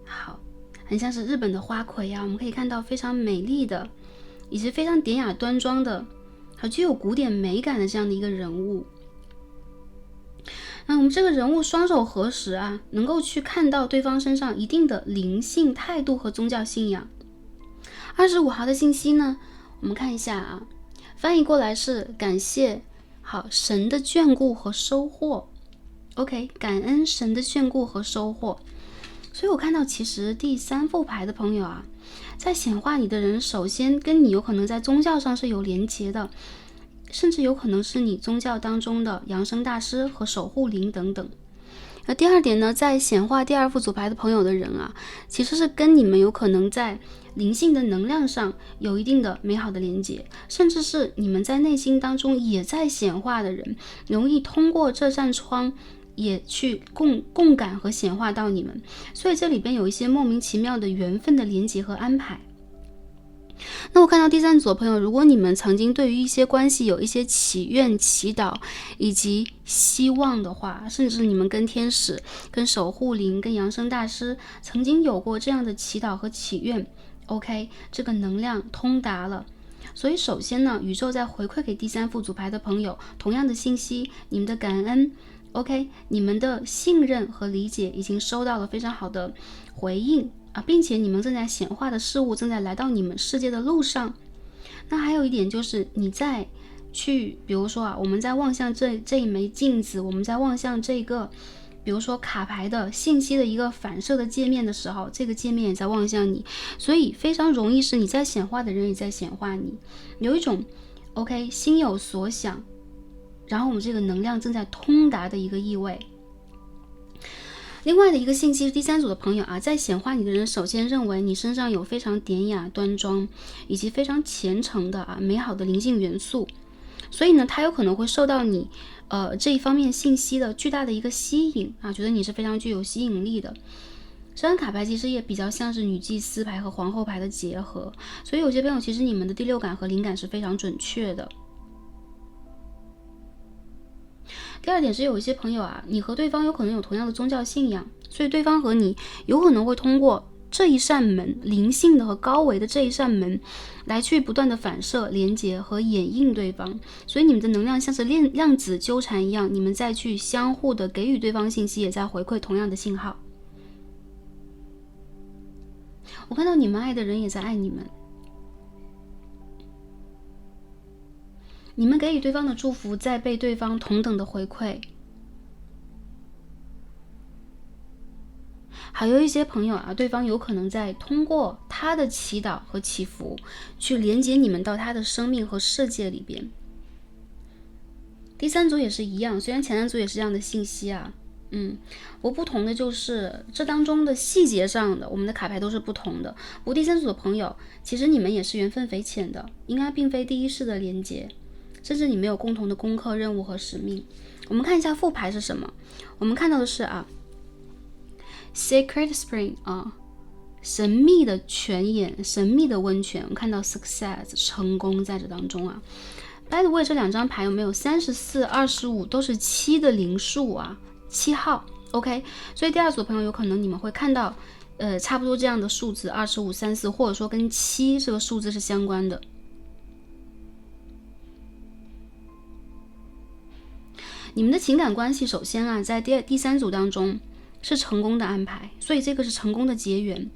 好，很像是日本的花魁啊。我们可以看到非常美丽的，以及非常典雅端庄的，好具有古典美感的这样的一个人物。那我们这个人物双手合十啊，能够去看到对方身上一定的灵性态度和宗教信仰。25号的信息呢，我们看一下啊。翻译过来是感谢，好，神的眷顾和收获 ，OK， 感恩神的眷顾和收获。所以我看到其实第3副牌的朋友啊，在显化你的人，首先跟你有可能在宗教上是有连结的，甚至有可能是你宗教当中的扬升大师和守护灵等等。那第二点呢，在显化第2副组牌的朋友的人啊，其实是跟你们有可能在灵性的能量上有一定的美好的连接，甚至是你们在内心当中也在显化的人，容易通过这扇窗也去共感和显化到你们，所以这里边有一些莫名其妙的缘分的连接和安排。那我看到第3组的朋友，如果你们曾经对于一些关系有一些祈愿、祈祷以及希望的话，甚至你们跟天使、跟守护灵、跟扬升大师曾经有过这样的祈祷和祈愿 ，OK， 这个能量通达了。所以首先呢，宇宙在回馈给第3副组牌的朋友同样的信息，你们的感恩 ，OK， 你们的信任和理解已经收到了非常好的回应。并且你们正在显化的事物正在来到你们世界的路上。那还有一点就是你在去，比如说啊，我们在望向这一枚镜子，我们在望向这个，比如说卡牌的信息的一个反射的界面的时候，这个界面也在望向你，所以非常容易是你在显化的人也在显化你，有一种 OK 心有所想，然后我们这个能量正在通达的一个意味。另外的一个信息是第3组的朋友啊，在显化你的人首先认为你身上有非常典雅端庄以及非常虔诚的美好的灵性元素，所以呢他有可能会受到你这一方面信息的巨大的一个吸引觉得你是非常具有吸引力的。这张卡牌其实也比较像是女祭司牌和皇后牌的结合，所以有些朋友其实你们的第6感和灵感是非常准确的。第二点是有一些朋友啊，你和对方有可能有同样的宗教信仰，所以对方和你有可能会通过这一扇门，灵性的和高维的这一扇门来去不断的反射、连接和掩映对方，所以你们的能量像是量子纠缠一样，你们再去相互的给予对方信息，也在回馈同样的信号。我看到你们爱的人也在爱你们，你们给予对方的祝福在被对方同等的回馈。还有一些朋友啊，对方有可能在通过他的祈祷和祈福去连接你们到他的生命和世界里边。第3组也是一样，虽然前2组也是这样的信息啊，不同的就是这当中的细节上的我们的卡牌都是不同的。不过第3组的朋友，其实你们也是缘分匪浅的，应该并非第一世的连接，甚至你们有共同的功课、任务和使命。我们看一下副牌是什么，我们看到的是Sacred Spring 神秘的泉眼，神秘的温泉。我们看到 Success 成功在这当中By the way， 这2张牌有没有34、25都是7的灵数7号 OK， 所以第2组的朋友有可能你们会看到差不多这样的数字25、34，或者说跟7这个数字是相关的。你们的情感关系首先在第3组当中是成功的安排，所以这个是成功的结缘，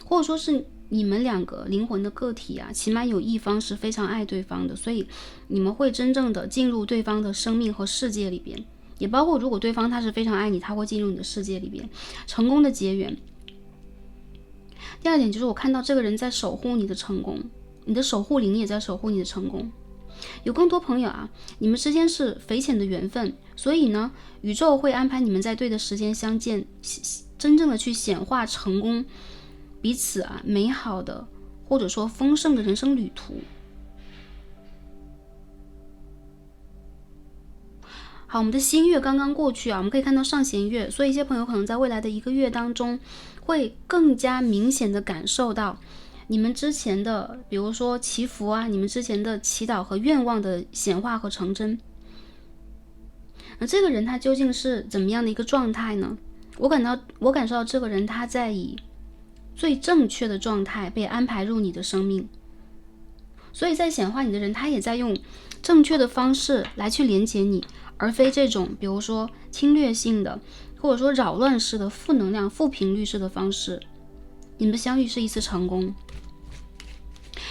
或者说是你们2个灵魂的个体起码有一方是非常爱对方的，所以你们会真正的进入对方的生命和世界里边，也包括如果对方他是非常爱你，他会进入你的世界里边，成功的结缘。第2点就是我看到这个人在守护你的成功，你的守护灵也在守护你的成功。有更多朋友啊，你们之间是匪浅的缘分，所以呢，宇宙会安排你们在对的时间相见，真正的去显化成功彼此啊美好的或者说丰盛的人生旅途。好，我们的新月刚刚过去啊，我们可以看到上弦月，所以一些朋友可能在未来的1个月当中，会更加明显的感受到你们之前的，比如说祈福啊，你们之前的祈祷和愿望的显化和成真。那这个人他究竟是怎么样的一个状态呢？我感受到这个人他在以最正确的状态被安排入你的生命，所以在显化你的人，他也在用正确的方式来去连接你，而非这种比如说侵略性的或者说扰乱式的负能量、负频率式的方式。你们的相遇是一次成功，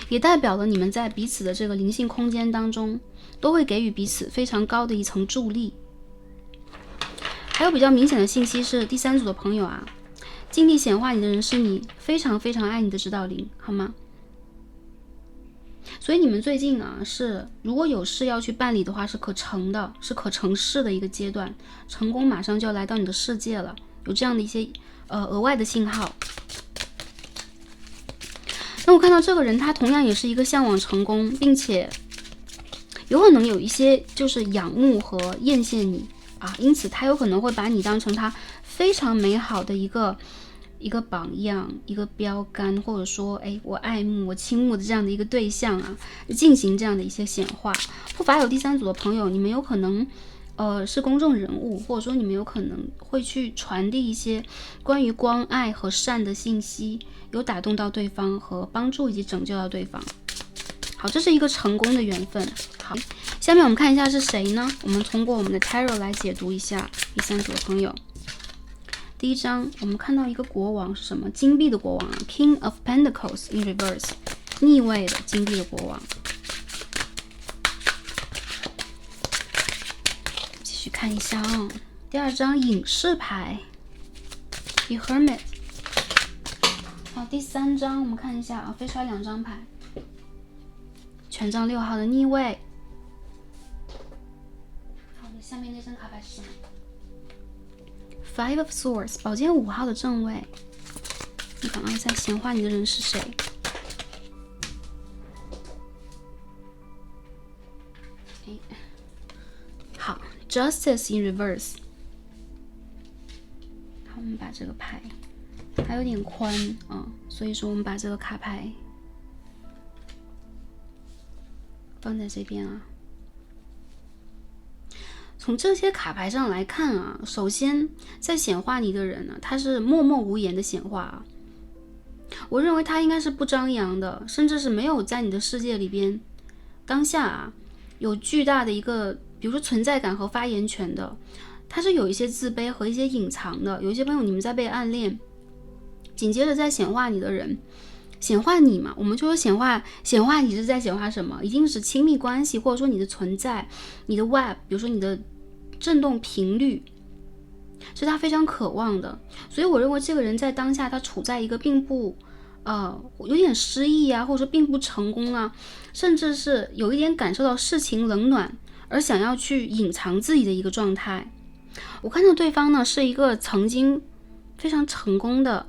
也代表了你们在彼此的这个灵性空间当中都会给予彼此非常高的一层助力。还有比较明显的信息是，第3组的朋友啊，尽力显化你的人是你非常非常爱你的指导灵，好吗？所以你们最近啊，是如果有事要去办理的话，是可成的，是可成事的一个阶段，成功马上就要来到你的世界了，有这样的一些额外的信号。那我看到这个人，他同样也是一个向往成功，并且有可能有一些就是仰慕和艳羡你啊，因此他有可能会把你当成他非常美好的一个榜样、一个标杆，或者说我爱慕、我倾慕的这样的一个对象啊，进行这样的一些显化。不乏有第3组的朋友，你们有可能是公众人物，或者说你们有可能会去传递一些关于关爱和善的信息，有打动到对方和帮助以及拯救到对方。好，这是一个成功的缘分。好，下面我们看一下是谁呢？我们通过我们的 tarot 来解读一下第3组的朋友。第一张我们看到一个国王是什么？金币的国王 King of Pentacles in reverse， 逆位的金币的国王。继续看一下啊，第2张隐士牌 The Hermit。 好，第3张我们看一下啊，飞出来2张牌，权杖6号的逆位。好的，下面那张卡牌是什么？Five of Swords， 宝剑5号的正位。你刚刚在显化你的人是谁？好 ，Justice in reverse。好，我们把这个牌，它有点宽啊，所以说我们把这个卡牌放在这边啊。从这些卡牌上来看啊，首先在显化你的人呢，他是默默无言的显化啊。我认为他应该是不张扬的，甚至是没有在你的世界里边当下啊有巨大的一个，比如说存在感和发言权的。他是有一些自卑和一些隐藏的。有一些朋友你们在被暗恋，紧接着在显化你的人，显化你嘛，我们就说显化你是在显化什么？一定是亲密关系，或者说你的存在，你的 web， 比如说你的振动频率是他非常渴望的。所以我认为这个人在当下他处在一个并不有点失意啊，或者说并不成功啊，甚至是有一点感受到世情冷暖而想要去隐藏自己的一个状态。我看到对方呢是一个曾经非常成功的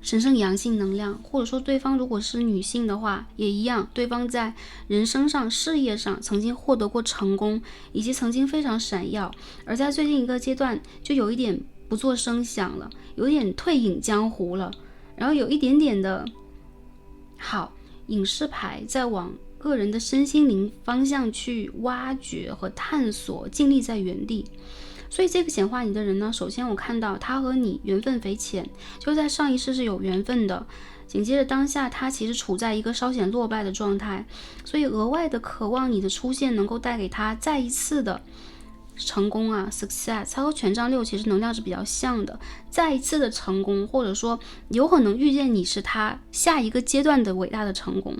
神圣阳性能量，或者说对方如果是女性的话也一样，对方在人生上事业上曾经获得过成功，以及曾经非常闪耀，而在最近一个阶段就有一点不作声响了，有一点退隐江湖了，然后有一点点的好隐士牌在往个人的身心灵方向去挖掘和探索，尽力在原地。所以这个显化你的人呢，首先我看到他和你缘分匪浅，就在上一世是有缘分的，紧接着当下他其实处在一个稍显落败的状态，所以额外的渴望你的出现能够带给他再一次的成功啊 success。 他和权杖6其实能量是比较像的，再一次的成功，或者说有可能遇见你是他下一个阶段的伟大的成功。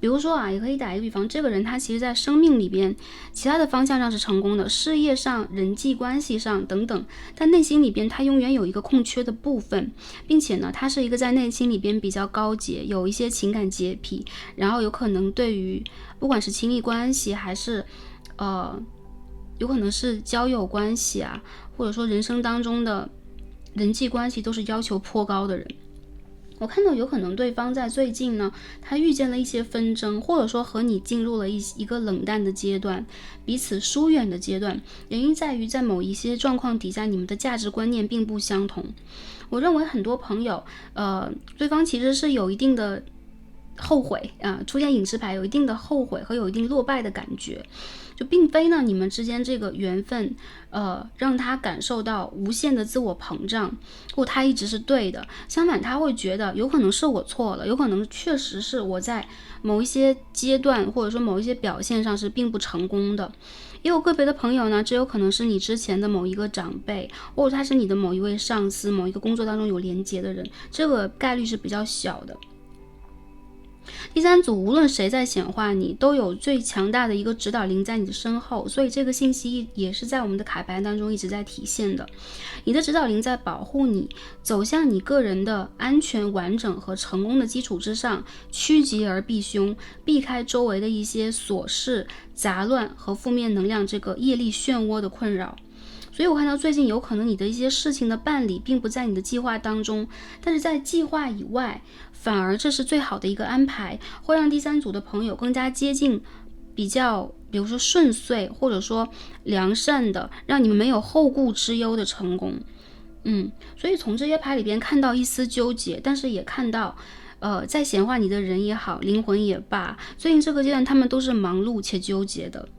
比如说啊，也可以打一个比方，这个人他其实在生命里边其他的方向上是成功的，事业上、人际关系上等等，但内心里边他永远有一个空缺的部分，并且呢，他是一个在内心里边比较高洁，有一些情感洁癖，然后有可能对于不管是亲密关系还是有可能是交友关系啊，或者说人生当中的人际关系都是要求颇高的人。我看到有可能对方在最近呢，他遇见了一些纷争，或者说和你进入了一个冷淡的阶段，彼此疏远的阶段，原因在于在某一些状况底下，你们的价值观念并不相同。我认为很多朋友，对方其实是有一定的后悔啊，出现隐士牌有一定的后悔和有一定落败的感觉，就并非呢你们之间这个缘分让他感受到无限的自我膨胀，或他一直是对的，相反他会觉得有可能是我错了，有可能确实是我在某一些阶段或者说某一些表现上是并不成功的。也有个别的朋友呢，这有可能是你之前的某一个长辈，或者他是你的某一位上司，某一个工作当中有连结的人，这个概率是比较小的。第三组，无论谁在显化你，都有最强大的一个指导灵在你的身后，所以这个信息也是在我们的卡牌当中一直在体现的。你的指导灵在保护你，走向你个人的安全、完整和成功的基础之上，趋吉而避凶，避开周围的一些琐事、杂乱和负面能量这个业力漩涡的困扰。所以我看到最近有可能你的一些事情的办理并不在你的计划当中，但是在计划以外，反而这是最好的一个安排，会让第三组的朋友更加接近比较比如说顺遂或者说良善的，让你们没有后顾之忧的成功。所以从这些牌里边看到一丝纠结，但是也看到在显化你的人也好，灵魂也罢，最近这个阶段他们都是忙碌且纠结的。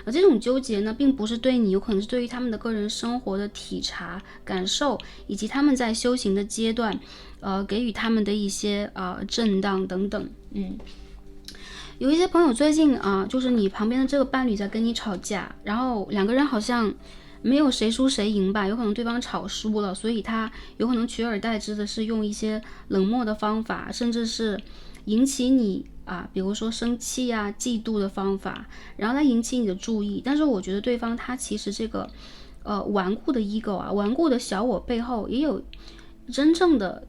而这种纠结呢，并不是对你，有可能是对于他们的个人生活的体察、感受，以及他们在修行的阶段，给予他们的一些震荡等等。有一些朋友最近就是你旁边的这个伴侣在跟你吵架，然后两个人好像没有谁输谁赢吧，有可能对方吵输了，所以他有可能取而代之的是用一些冷漠的方法，甚至是引起你比如说生气嫉妒的方法，然后来引起你的注意。但是我觉得对方他其实这个顽固的 ego 顽固的小我背后也有真正的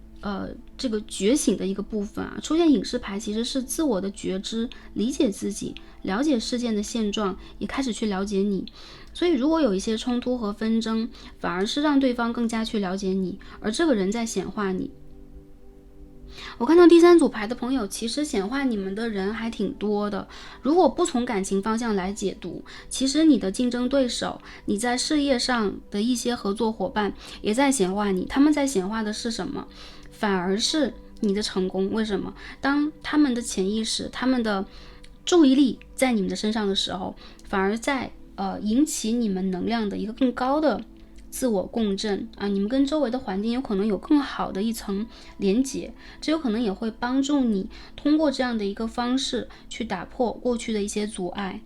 这个觉醒的一个部分出现隐士牌其实是自我的觉知，理解自己，了解事件的现状，也开始去了解你。所以如果有一些冲突和纷争，反而是让对方更加去了解你，而这个人在显化你。我看到第三组牌的朋友，其实显化你们的人还挺多的。如果不从感情方向来解读，其实你的竞争对手，你在事业上的一些合作伙伴也在显化你。他们在显化的是什么？反而是你的成功。为什么？当他们的潜意识，他们的注意力在你们的身上的时候，反而在引起你们能量的一个更高的自我共振你们跟周围的环境有可能有更好的一层连结，这有可能也会帮助你通过这样的一个方式去打破过去的一些阻碍。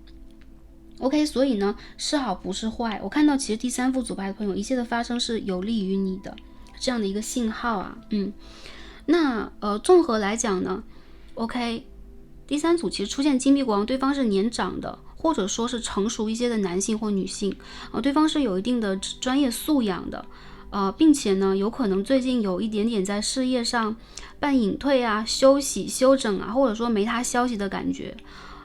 OK， 所以呢，是好不是坏。我看到其实第三副组牌的朋友，一切的发生是有利于你的这样的一个信号那综合来讲呢 ，OK， 第三组其实出现金币国王，对方是年长的，或者说是成熟一些的男性或女性对方是有一定的专业素养的并且呢有可能最近有一点点在事业上半隐退休息休整或者说没他消息的感觉。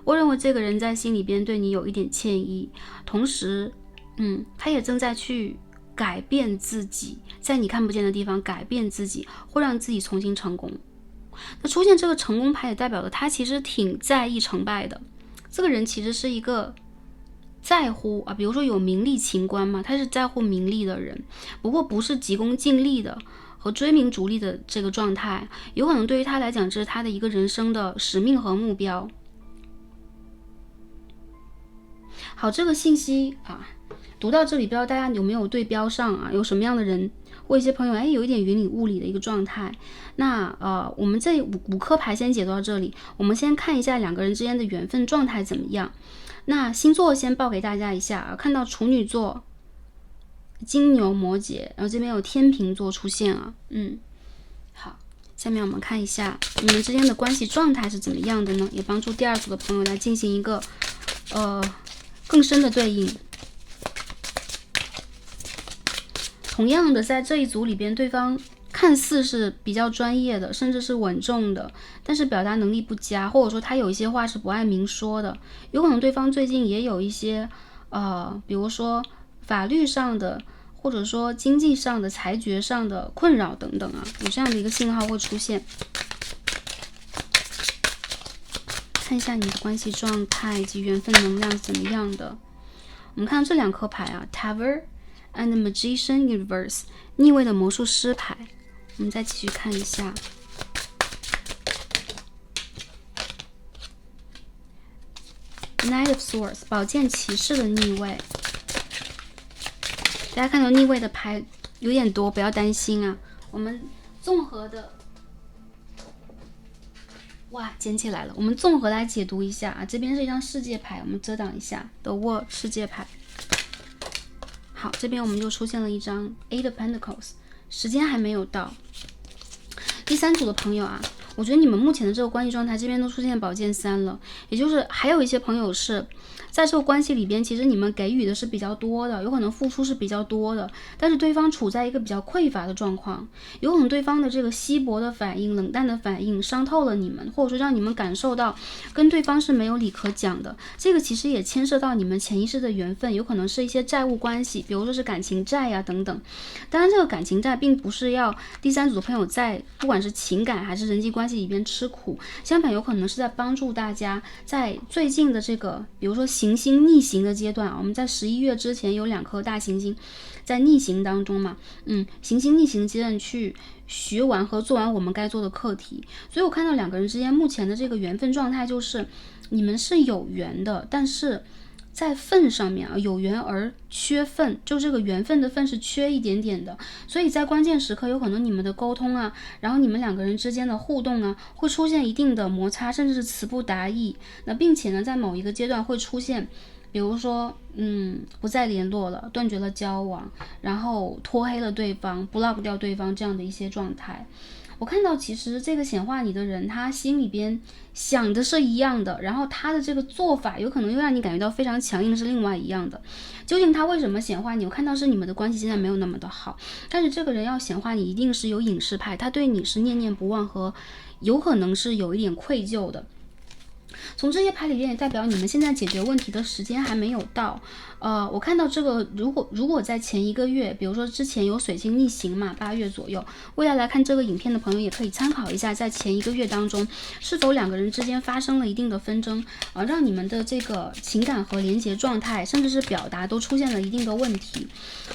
我认为这个人在心里边对你有一点歉意，同时他也正在去改变自己，在你看不见的地方改变自己，会让自己重新成功。那出现这个成功牌也代表了他其实挺在意成败的，这个人其实是一个在乎比如说有名利情观嘛，他是在乎名利的人，不过不是急功近利的和追名逐利的这个状态，有可能对于他来讲这是他的一个人生的使命和目标。好，这个信息读到这里，不知道大家有没有对标上有什么样的人或一些朋友有一点云里雾里的一个状态。那我们这五颗牌先解读到这里，我们先看一下两个人之间的缘分状态怎么样。那星座先报给大家一下看到处女座、金牛、摩羯，然后这边有天秤座出现好，下面我们看一下你们之间的关系状态是怎么样的呢？也帮助第二组的朋友来进行一个更深的对应。同样的，在这一组里边，对方看似是比较专业的，甚至是稳重的，但是表达能力不佳，或者说他有一些话是不爱明说的。有可能对方最近也有一些比如说法律上的，或者说经济上的、裁决上的困扰等等啊，有这样的一个信号会出现。看一下你的关系状态以及缘分能量是怎么样的。我们看到这两颗牌啊 ，Tower and Magician in Reverse， 逆位的魔术师牌。我们再继续看一下。Knight of Swords， 宝剑骑士的逆位。大家看到逆位的牌有点多，不要担心啊。我们综合的，哇，捡起来了。我们综合来解读一下啊。这边是一张世界牌，我们遮挡一下 The World 世界牌。好，这边我们就出现了一张 Eight of Pentacles， 时间还没有到。第三组的朋友啊，我觉得你们目前的这个关系状态，这边都出现宝剑三了，也就是还有一些朋友是在这个关系里边，其实你们给予的是比较多的，有可能付出是比较多的，但是对方处在一个比较匮乏的状况，有可能对方的这个稀薄的反应、冷淡的反应伤透了你们，或者说让你们感受到跟对方是没有理可讲的。这个其实也牵涉到你们潜意识的缘分，有可能是一些债务关系，比如说是感情债呀等等。当然，这个感情债并不是要第三组的朋友在不管是情感还是人际关系里边吃苦，相反有可能是在帮助大家在最近的这个比如说行星逆行的阶段啊，我们在11月之前有2颗大行星在逆行当中嘛，行星逆行阶段去学完和做完我们该做的课题。所以我看到两个人之间目前的这个缘分状态就是你们是有缘的，但是在份上面啊，有缘而缺份，就这个缘分的份是缺一点点的，所以在关键时刻有可能你们的沟通啊，然后你们两个人之间的互动啊，会出现一定的摩擦，甚至是词不达意。那并且呢，在某一个阶段会出现，比如说不再联络了，断绝了交往，然后拖黑了对方 block 掉对方这样的一些状态。我看到其实这个显化你的人，他心里边想的是一样的，然后他的这个做法有可能又让你感觉到非常强硬的是另外一样的。究竟他为什么显化你？我看到是你们的关系现在没有那么的好，但是这个人要显化你一定是有隐士派，他对你是念念不忘和有可能是有一点愧疚的。从这些牌里边也代表你们现在解决问题的时间还没有到。我看到这个，如果在前1个月，比如说之前有水星逆行嘛，8月左右，未来来看这个影片的朋友也可以参考一下，在前1个月当中，是否两个人之间发生了一定的纷争，让你们的这个情感和连结状态，甚至是表达都出现了一定的问题。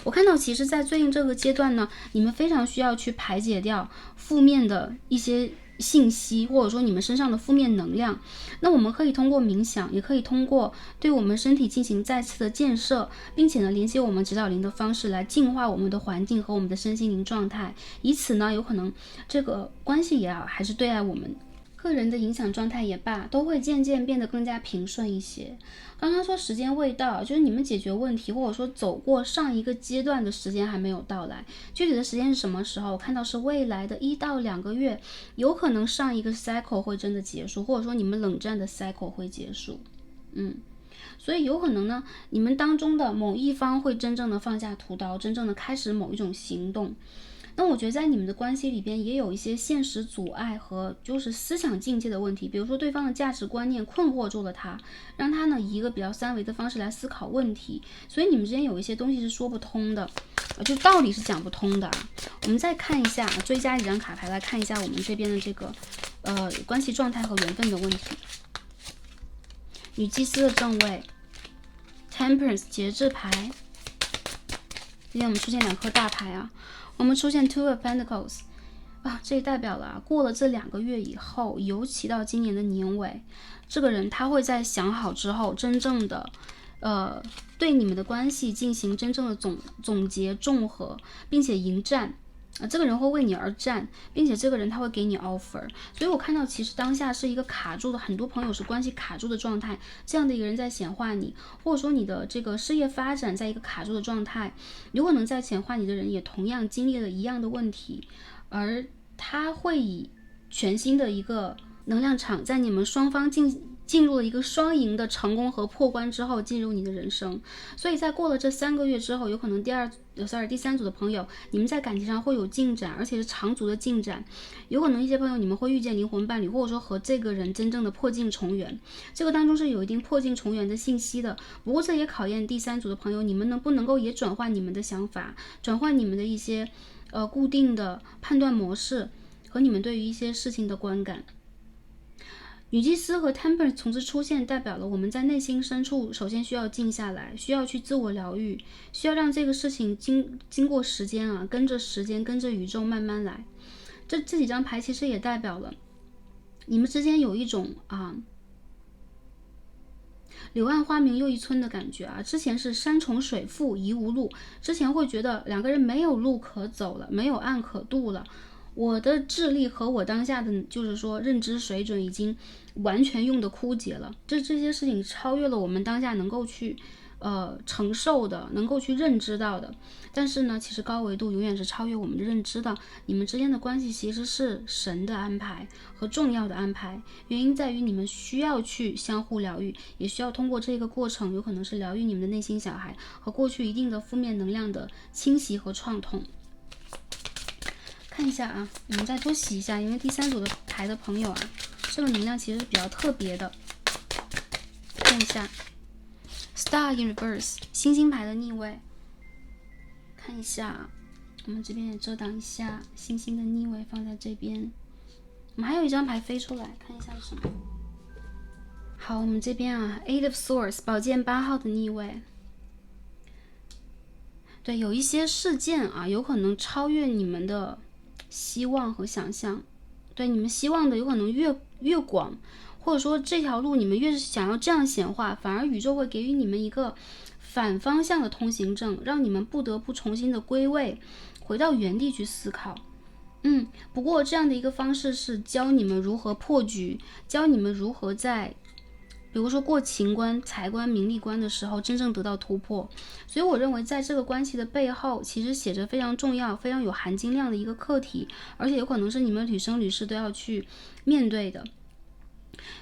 我看到其实在最近这个阶段呢，你们非常需要去排解掉负面的一些信息，或者说你们身上的负面能量。那我们可以通过冥想，也可以通过对我们身体进行再次的建设，并且呢连接我们指导灵的方式来净化我们的环境和我们的身心灵状态，以此呢有可能这个关系也好，还是对待我们个人的影响状态也罢，都会渐渐变得更加平顺一些。刚刚说时间未到，就是你们解决问题或者说走过上一个阶段的时间还没有到来。具体的时间是什么时候？我看到是未来的1到2个月，有可能上一个 cycle 会真的结束，或者说你们冷战的 cycle 会结束。所以有可能呢，你们当中的某一方会真正的放下屠刀，真正的开始某一种行动。那我觉得在你们的关系里边也有一些现实阻碍和就是思想境界的问题，比如说对方的价值观念困惑住了他，让他呢以一个比较三维的方式来思考问题，所以你们之间有一些东西是说不通的，就道理是讲不通的啊。我们再看一下追加一张卡牌来看一下我们这边的这个关系状态和缘分的问题。女祭司的正位 Temperance 节制牌，今天我们出现2颗大牌啊，我们出现 Two of Pentacles 啊，这也代表了过了这2个月以后，尤其到今年的年尾，这个人他会在想好之后，真正的对你们的关系进行真正的总结综合，并且迎战。这个人会为你而战，并且这个人他会给你 offer。 所以我看到其实当下是一个卡住的，很多朋友是关系卡住的状态，这样的一个人在显化你，或者说你的这个事业发展在一个卡住的状态，有可能在显化你的人也同样经历了一样的问题，而它会以全新的一个能量场，在你们双方进入了一个双赢的成功和破关之后，进入你的人生。所以在过了这3个月之后，有可能第三组的朋友，你们在感情上会有进展，而且是长足的进展。有可能一些朋友你们会遇见灵魂伴侣，或者说和这个人真正的破镜重圆。这个当中是有一定破镜重圆的信息的。不过这也考验第三组的朋友，你们能不能够也转换你们的想法，转换你们的一些固定的判断模式和你们对于一些事情的观感。女祭司和 Temperance 同时出现，代表了我们在内心深处首先需要静下来，需要去自我疗愈，需要让这个事情经过时间啊，跟着时间，跟着宇宙慢慢来。这几张牌其实也代表了你们之间有一种柳暗花明又一村的感觉啊。之前是山重水复疑无路，之前会觉得两个人没有路可走了，没有岸可渡了。我的智力和我当下的就是说认知水准已经完全用的枯竭了，这些事情超越了我们当下能够去承受的，能够去认知到的。但是呢，其实高维度永远是超越我们的认知的。你们之间的关系其实是神的安排和重要的安排，原因在于你们需要去相互疗愈，也需要通过这个过程，有可能是疗愈你们的内心小孩和过去一定的负面能量的侵袭和创痛。看一下啊，我们再多洗一下，因为第三组的牌的朋友啊，这个能量其实是比较特别的。看一下 Star in Reverse 星星牌的逆位，看一下，我们这边也遮挡一下星星的逆位，放在这边。我们还有一张牌飞出来，看一下是什么。好，我们这边啊 Eight of Swords 宝剑8号的逆位。对，有一些事件啊，有可能超越你们的希望和想象。对，你们希望的有可能越广，或者说这条路你们越是想要这样显化，反而宇宙会给予你们一个反方向的通行证，让你们不得不重新的归位，回到原地去思考。不过这样的一个方式是教你们如何破局，教你们如何在比如说过情关、财关、名利关的时候真正得到突破。所以我认为在这个关系的背后其实写着非常重要、非常有含金量的一个课题，而且有可能是你们屡生屡世都要去面对的。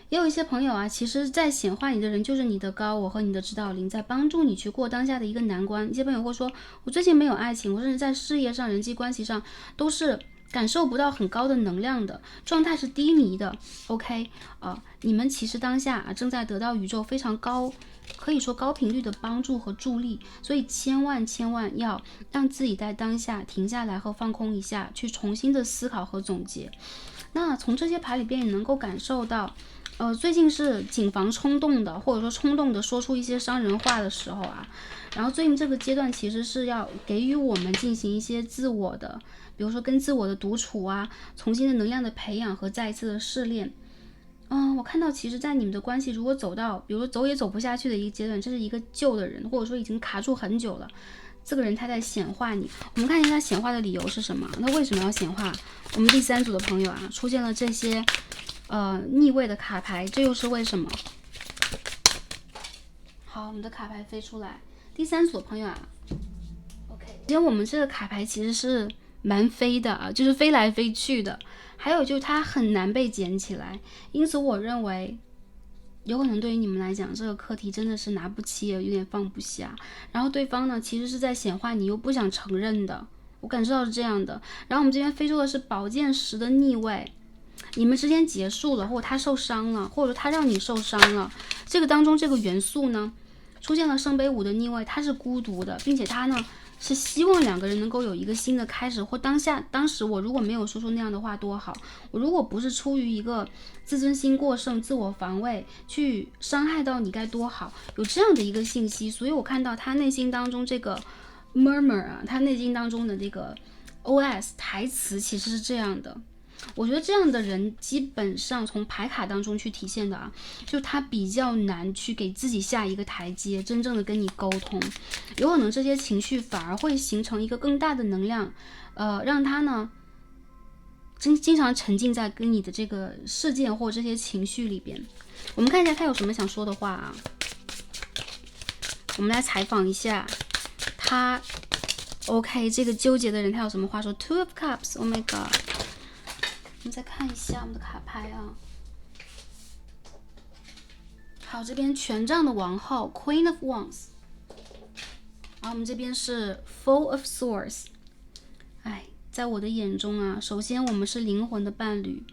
也有一些朋友啊，其实在显化你的人就是你的高我和你的指导灵，在帮助你去过当下的一个难关。一些朋友会说，我最近没有爱情，我甚至在事业上、人际关系上都是感受不到很高的能量的状态，是低迷的。OK 你们其实当下正在得到宇宙非常高，可以说高频率的帮助和助力，所以千万要让自己在当下停下来和放空一下，去重新的思考和总结。那从这些牌里边也能够感受到最近是谨防冲动的，或者说冲动的说出一些伤人话的时候啊。然后最近这个阶段其实是要给予我们进行一些自我的，比如说跟自我的独处啊，重新的能量的培养和再一次的试炼。我看到其实在你们的关系如果走到比如说走也走不下去的一个阶段，这是一个旧的人，或者说已经卡住很久了，这个人他在显化你。我们看一下他显化的理由是什么，他为什么要显化？我们第三组的朋友啊，出现了这些逆位的卡牌，这又是为什么？好，我们的卡牌飞出来，第三组的朋友啊 OK， 其实我们这个卡牌其实是蛮飞的啊，就是飞来飞去的，还有就是它很难被捡起来，因此我认为有可能对于你们来讲，这个课题真的是拿不起，有点放不下。然后对方呢，其实是在显化你又不想承认的，我感受到是这样的。然后我们这边飞出的是宝剑10的逆位，你们之间结束了，或者他受伤了，或者他让你受伤了。这个当中这个元素呢，出现了圣杯5的逆位，他是孤独的，并且他呢是希望两个人能够有一个新的开始，或当时我如果没有说出那样的话多好，我如果不是出于一个自尊心过剩、自我防卫去伤害到你该多好，有这样的一个信息。所以我看到他内心当中这个 murmur 啊，他内心当中的这个 OS 台词其实是这样的。我觉得这样的人基本上从牌卡当中去体现的啊，就他比较难去给自己下一个台阶，真正的跟你沟通，有可能这些情绪反而会形成一个更大的能量，让他呢经常沉浸在跟你的这个事件或这些情绪里边。我们看一下他有什么想说的话啊，我们来采访一下他。OK， 这个纠结的人他有什么话说 ？Two of Cups， Oh my God。我们再看一下我们的卡牌啊。好，这边权杖的王后 Queen of Wands， 然后我们这边是 Four of Swords。在我的眼中啊，首先我们是灵魂的伴侣，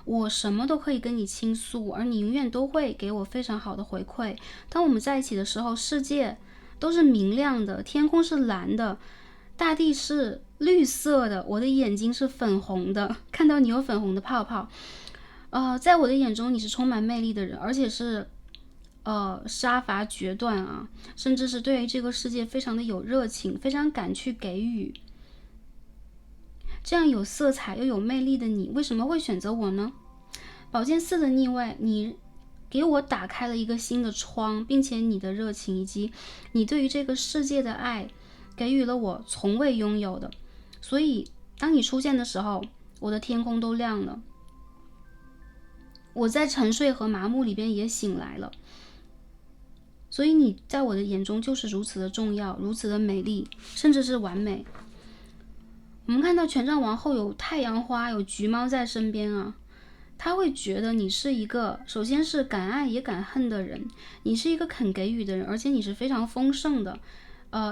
我什么都可以跟你倾诉，而你永远都会给我非常好的回馈。当我们在一起的时候，世界都是明亮的，天空是蓝的，大地是绿色的，我的眼睛是粉红的，看到你有粉红的泡泡。在我的眼中你是充满魅力的人，而且是杀伐决断啊，甚至是对于这个世界非常的有热情，非常敢去给予。这样有色彩又有魅力的你，为什么会选择我呢？宝剑4的逆位，你给我打开了一个新的窗，并且你的热情以及你对于这个世界的爱，给予了我从未拥有的。所以当你出现的时候，我的天空都亮了，我在沉睡和麻木里边也醒来了。所以你在我的眼中就是如此的重要，如此的美丽，甚至是完美。我们看到权杖王后有太阳花，有橘猫在身边啊，他会觉得你是一个首先是敢爱也敢恨的人，你是一个肯给予的人，而且你是非常丰盛的，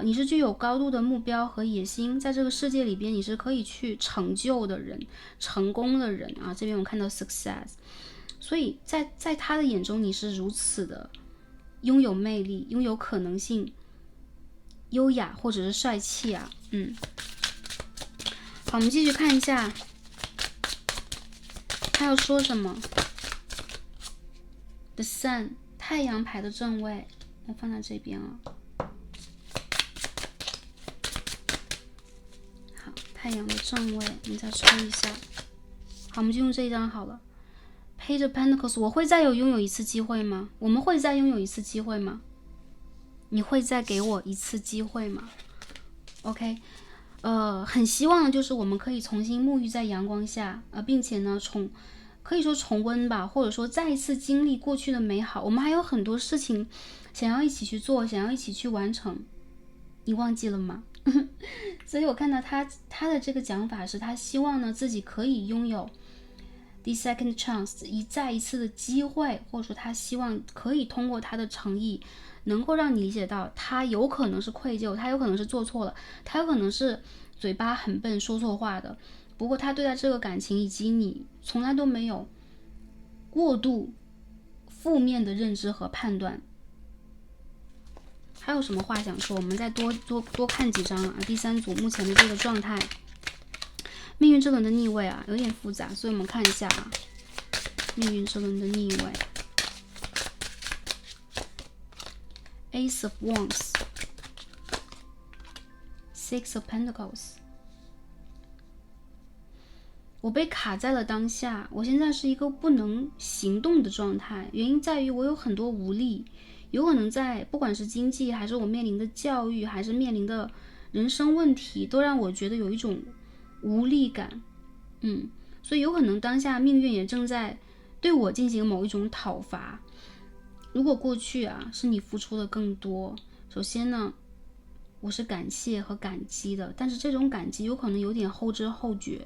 你是具有高度的目标和野心，在这个世界里边你是可以去成就的人，成功的人啊。这边我看到 success， 所以在他的眼中你是如此的拥有魅力，拥有可能性，优雅或者是帅气啊。好，我们继续看一下他要说什么。 The Sun 太阳牌的正位，要放在这边啊。好，太阳的正位我们再抽一下。好，我们就用这一张好了。 Page of Pentacles， 我会再拥有一次机会吗？我们会再拥有一次机会吗？你会再给我一次机会吗？ OK，很希望就是我们可以重新沐浴在阳光下，并且呢可以说重温吧，或者说再一次经历过去的美好。我们还有很多事情想要一起去做，想要一起去完成，你忘记了吗？所以我看到他的这个讲法是，他希望呢自己可以拥有 the second chance， 再一次的机会，或者说他希望可以通过他的诚意能够让你理解到，他有可能是愧疚，他有可能是做错了，他有可能是嘴巴很笨说错话的，不过他对待这个感情以及你从来都没有过度负面的认知和判断。还有什么话想说？我们再多看几张啊。第三组目前的这个状态，命运之轮的逆位啊，有点复杂，所以我们看一下啊，命运之轮的逆位 ，Ace of Wands， Six of Pentacles。我被卡在了当下，我现在是一个不能行动的状态，原因在于我有很多无力。有可能在不管是经济还是我面临的教育还是面临的人生问题，都让我觉得有一种无力感。所以有可能当下命运也正在对我进行某一种讨伐。如果过去啊是你付出的更多，首先呢我是感谢和感激的，但是这种感激有可能有点后知后觉。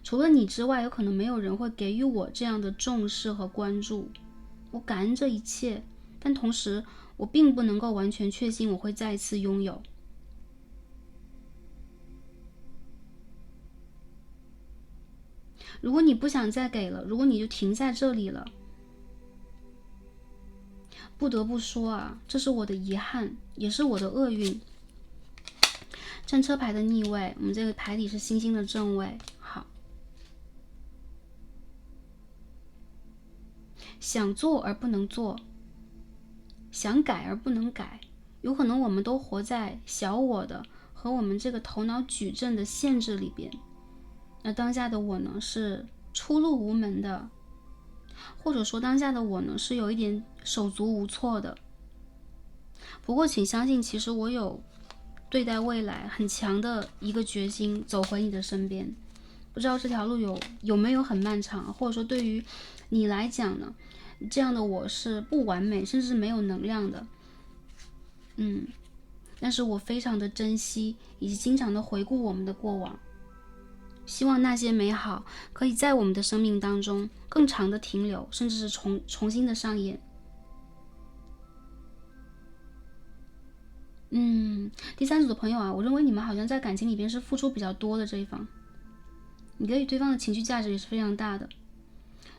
除了你之外，有可能没有人会给予我这样的重视和关注。我感恩这一切，但同时我并不能够完全确信我会再一次拥有。如果你不想再给了，如果你就停在这里了，不得不说啊，这是我的遗憾，也是我的厄运。战车牌的逆位，我们这个牌底是星星的正位。想做而不能做，想改而不能改，有可能我们都活在小我的和我们这个头脑矩阵的限制里边。那当下的我呢，是出路无门的，或者说当下的我呢，是有一点手足无措的。不过请相信，其实我有对待未来很强的一个决心，走回你的身边。不知道这条路有没有很漫长，或者说对于你来讲呢，这样的我是不完美，甚至是没有能量的。但是我非常的珍惜，以及经常的回顾我们的过往。希望那些美好可以在我们的生命当中更长的停留，甚至是重新的上演。第三组的朋友啊，我认为你们好像在感情里边是付出比较多的这一方，你给予对方的情绪价值也是非常大的，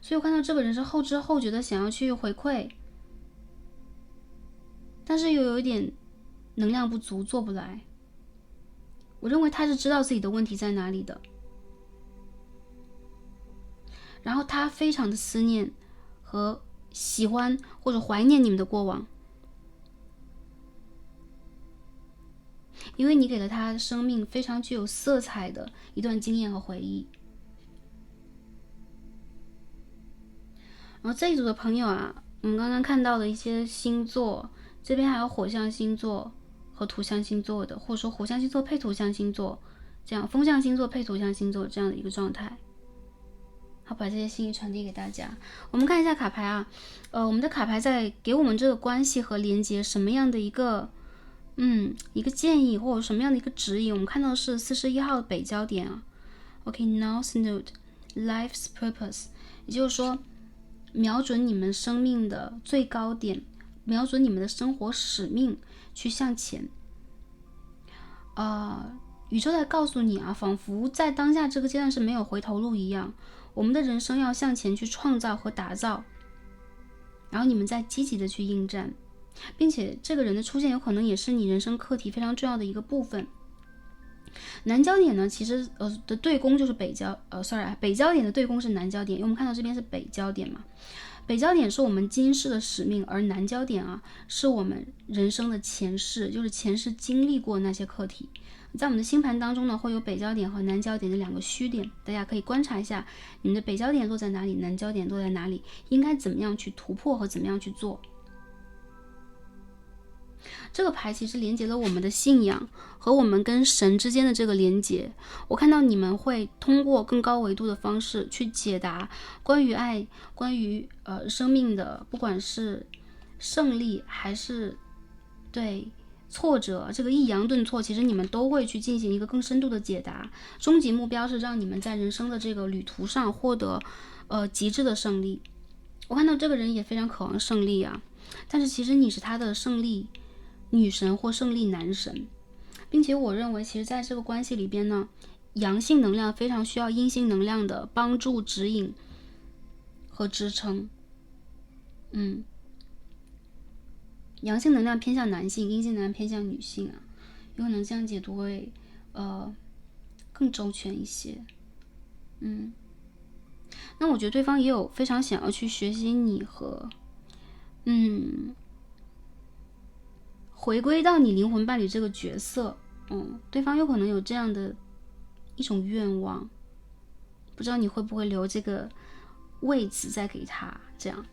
所以我看到这个人是后知后觉的想要去回馈，但是又有一点能量不足，做不来。我认为他是知道自己的问题在哪里的，然后他非常的思念和喜欢或者怀念你们的过往，因为你给了他生命非常具有色彩的一段经验和回忆。然后这一组的朋友啊，我们刚刚看到的一些星座，这边还有火象星座和土象星座的，或者说火象星座配土象星座，这样风象星座配土象星座这样的一个状态。好，把这些信息传递给大家。我们看一下卡牌啊，我们的卡牌在给我们这个关系和连接什么样的一个建议，或者什么样的一个指引。我们看到的是41号的北焦点啊 OK，North Node Life's Purpose， 也就是说瞄准你们生命的最高点，瞄准你们的生活使命去向前。宇宙在告诉你啊，仿佛在当下这个阶段是没有回头路一样，我们的人生要向前去创造和打造，然后你们在积极的去应战，并且这个人的出现有可能也是你人生课题非常重要的一个部分。南焦点呢，其实的对宫就是北焦点的对宫是南焦点，因为我们看到这边是北焦点嘛，北焦点是我们今世的使命，而南焦点啊是我们人生的前世，就是前世经历过那些课题。在我们的星盘当中呢，会有北焦点和南焦点的两个虚点，大家可以观察一下你们的北焦点落在哪里，南焦点落在哪里，应该怎么样去突破和怎么样去做。这个牌其实连接了我们的信仰和我们跟神之间的这个连接。我看到你们会通过更高维度的方式去解答关于爱，关于生命的，不管是胜利还是对挫折，这个抑扬顿挫，其实你们都会去进行一个更深度的解答。终极目标是让你们在人生的这个旅途上获得极致的胜利。我看到这个人也非常渴望胜利啊，但是其实你是他的胜利女神或胜利男神，并且我认为其实在这个关系里边呢，阳性能量非常需要阴性能量的帮助、指引和支撑。阳性能量偏向男性，阴性能量偏向女性啊，有可能这样解读会更周全一些。那我觉得对方也有非常想要去学习你和回归到你灵魂伴侣这个角色，对方有可能有这样的一种愿望，不知道你会不会留这个位置再给他，这样。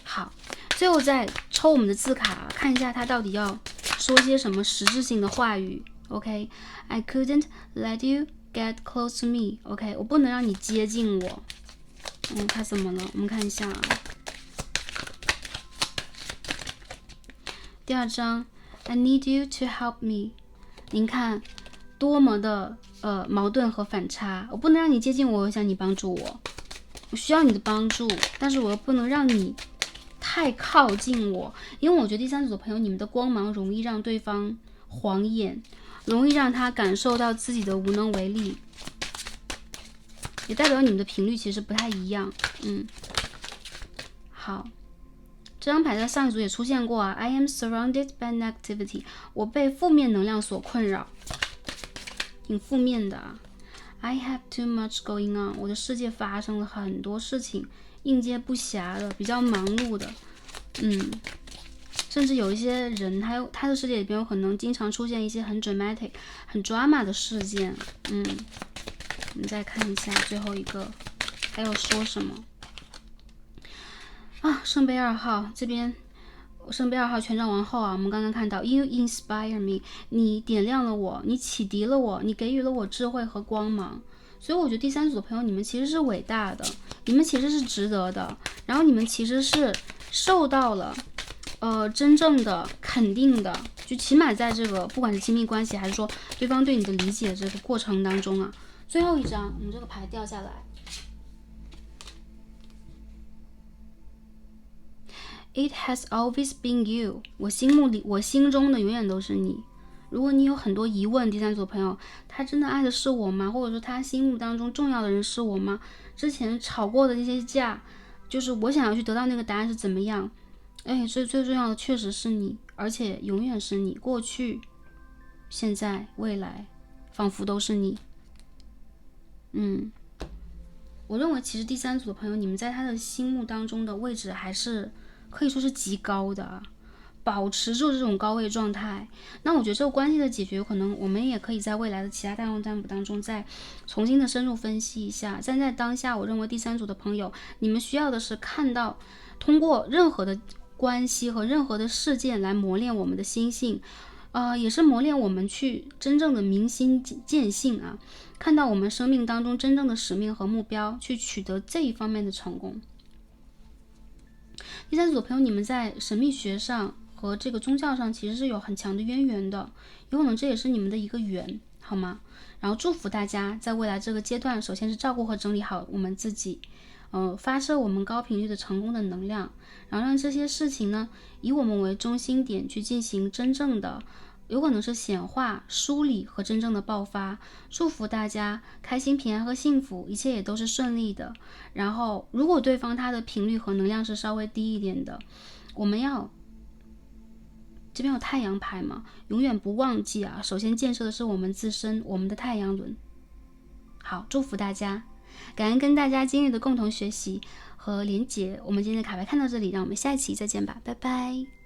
好，最后再抽我们的字卡，看一下他到底要说些什么实质性的话语。OK，I couldn't let you get close to me。OK， 我不能让你接近我。他怎么了？我们看一下啊。第二章 I need you to help me。 您看多么的矛盾和反差，我不能让你接近我，我想你帮助我，我需要你的帮助，但是我又不能让你太靠近我，因为我觉得第三组的朋友，你们的光芒容易让对方晃眼，容易让他感受到自己的无能为力，也代表你们的频率其实不太一样。好，这张牌在上一组也出现过啊 I am surrounded by negativity， 我被负面能量所困扰，挺负面的啊。I have too much going on， 我的世界发生了很多事情，应接不暇的，比较忙碌的。甚至有一些人他的世界里边有可能经常出现一些很 dramatic 很 drama 的事件。我们再看一下最后一个还有说什么啊？圣杯2号这边，圣杯2号权杖王后啊，我们刚刚看到 You inspire me， 你点亮了我，你启迪了我，你给予了我智慧和光芒。所以我觉得第三组的朋友，你们其实是伟大的，你们其实是值得的，然后你们其实是受到了真正的肯定的，就起码在这个不管是亲密关系还是说对方对你的理解这个过程当中啊，最后一张，我们这个牌掉下来。It has always been you。我心中的永远都是你。如果你有很多疑问，第三组朋友，他真的爱的是我吗？或者说他心目当中重要的人是我吗？之前吵过的那些架，就是我想要去得到那个答案是怎么样？最重要的确实是你，而且永远是你，过去、现在、未来，仿佛都是你。我认为其实第三组的朋友，你们在他的心目当中的位置还是可以说是极高的，保持住这种高位状态。那我觉得这个关系的解决，可能我们也可以在未来的其他大众占卜当中再重新的深入分析一下。站在当下，我认为第三组的朋友，你们需要的是看到，通过任何的关系和任何的事件来磨练我们的心性，也是磨练我们去真正的明心见性啊，看到我们生命当中真正的使命和目标，去取得这一方面的成功。第三组的朋友，你们在神秘学上和这个宗教上其实是有很强的渊源的，有可能这也是你们的一个缘，好吗？然后祝福大家在未来这个阶段，首先是照顾和整理好我们自己，发射我们高频率的成功的能量，然后让这些事情呢，以我们为中心点去进行真正的，有可能是显化、梳理和真正的爆发。祝福大家开心、平安和幸福，一切也都是顺利的。然后，如果对方他的频率和能量是稍微低一点的，我们要这边有太阳牌嘛，永远不忘记啊，首先建设的是我们自身，我们的太阳轮。好，祝福大家，感恩跟大家今日的共同学习和连结。我们今天的卡牌看到这里，让我们下一期再见吧，拜拜。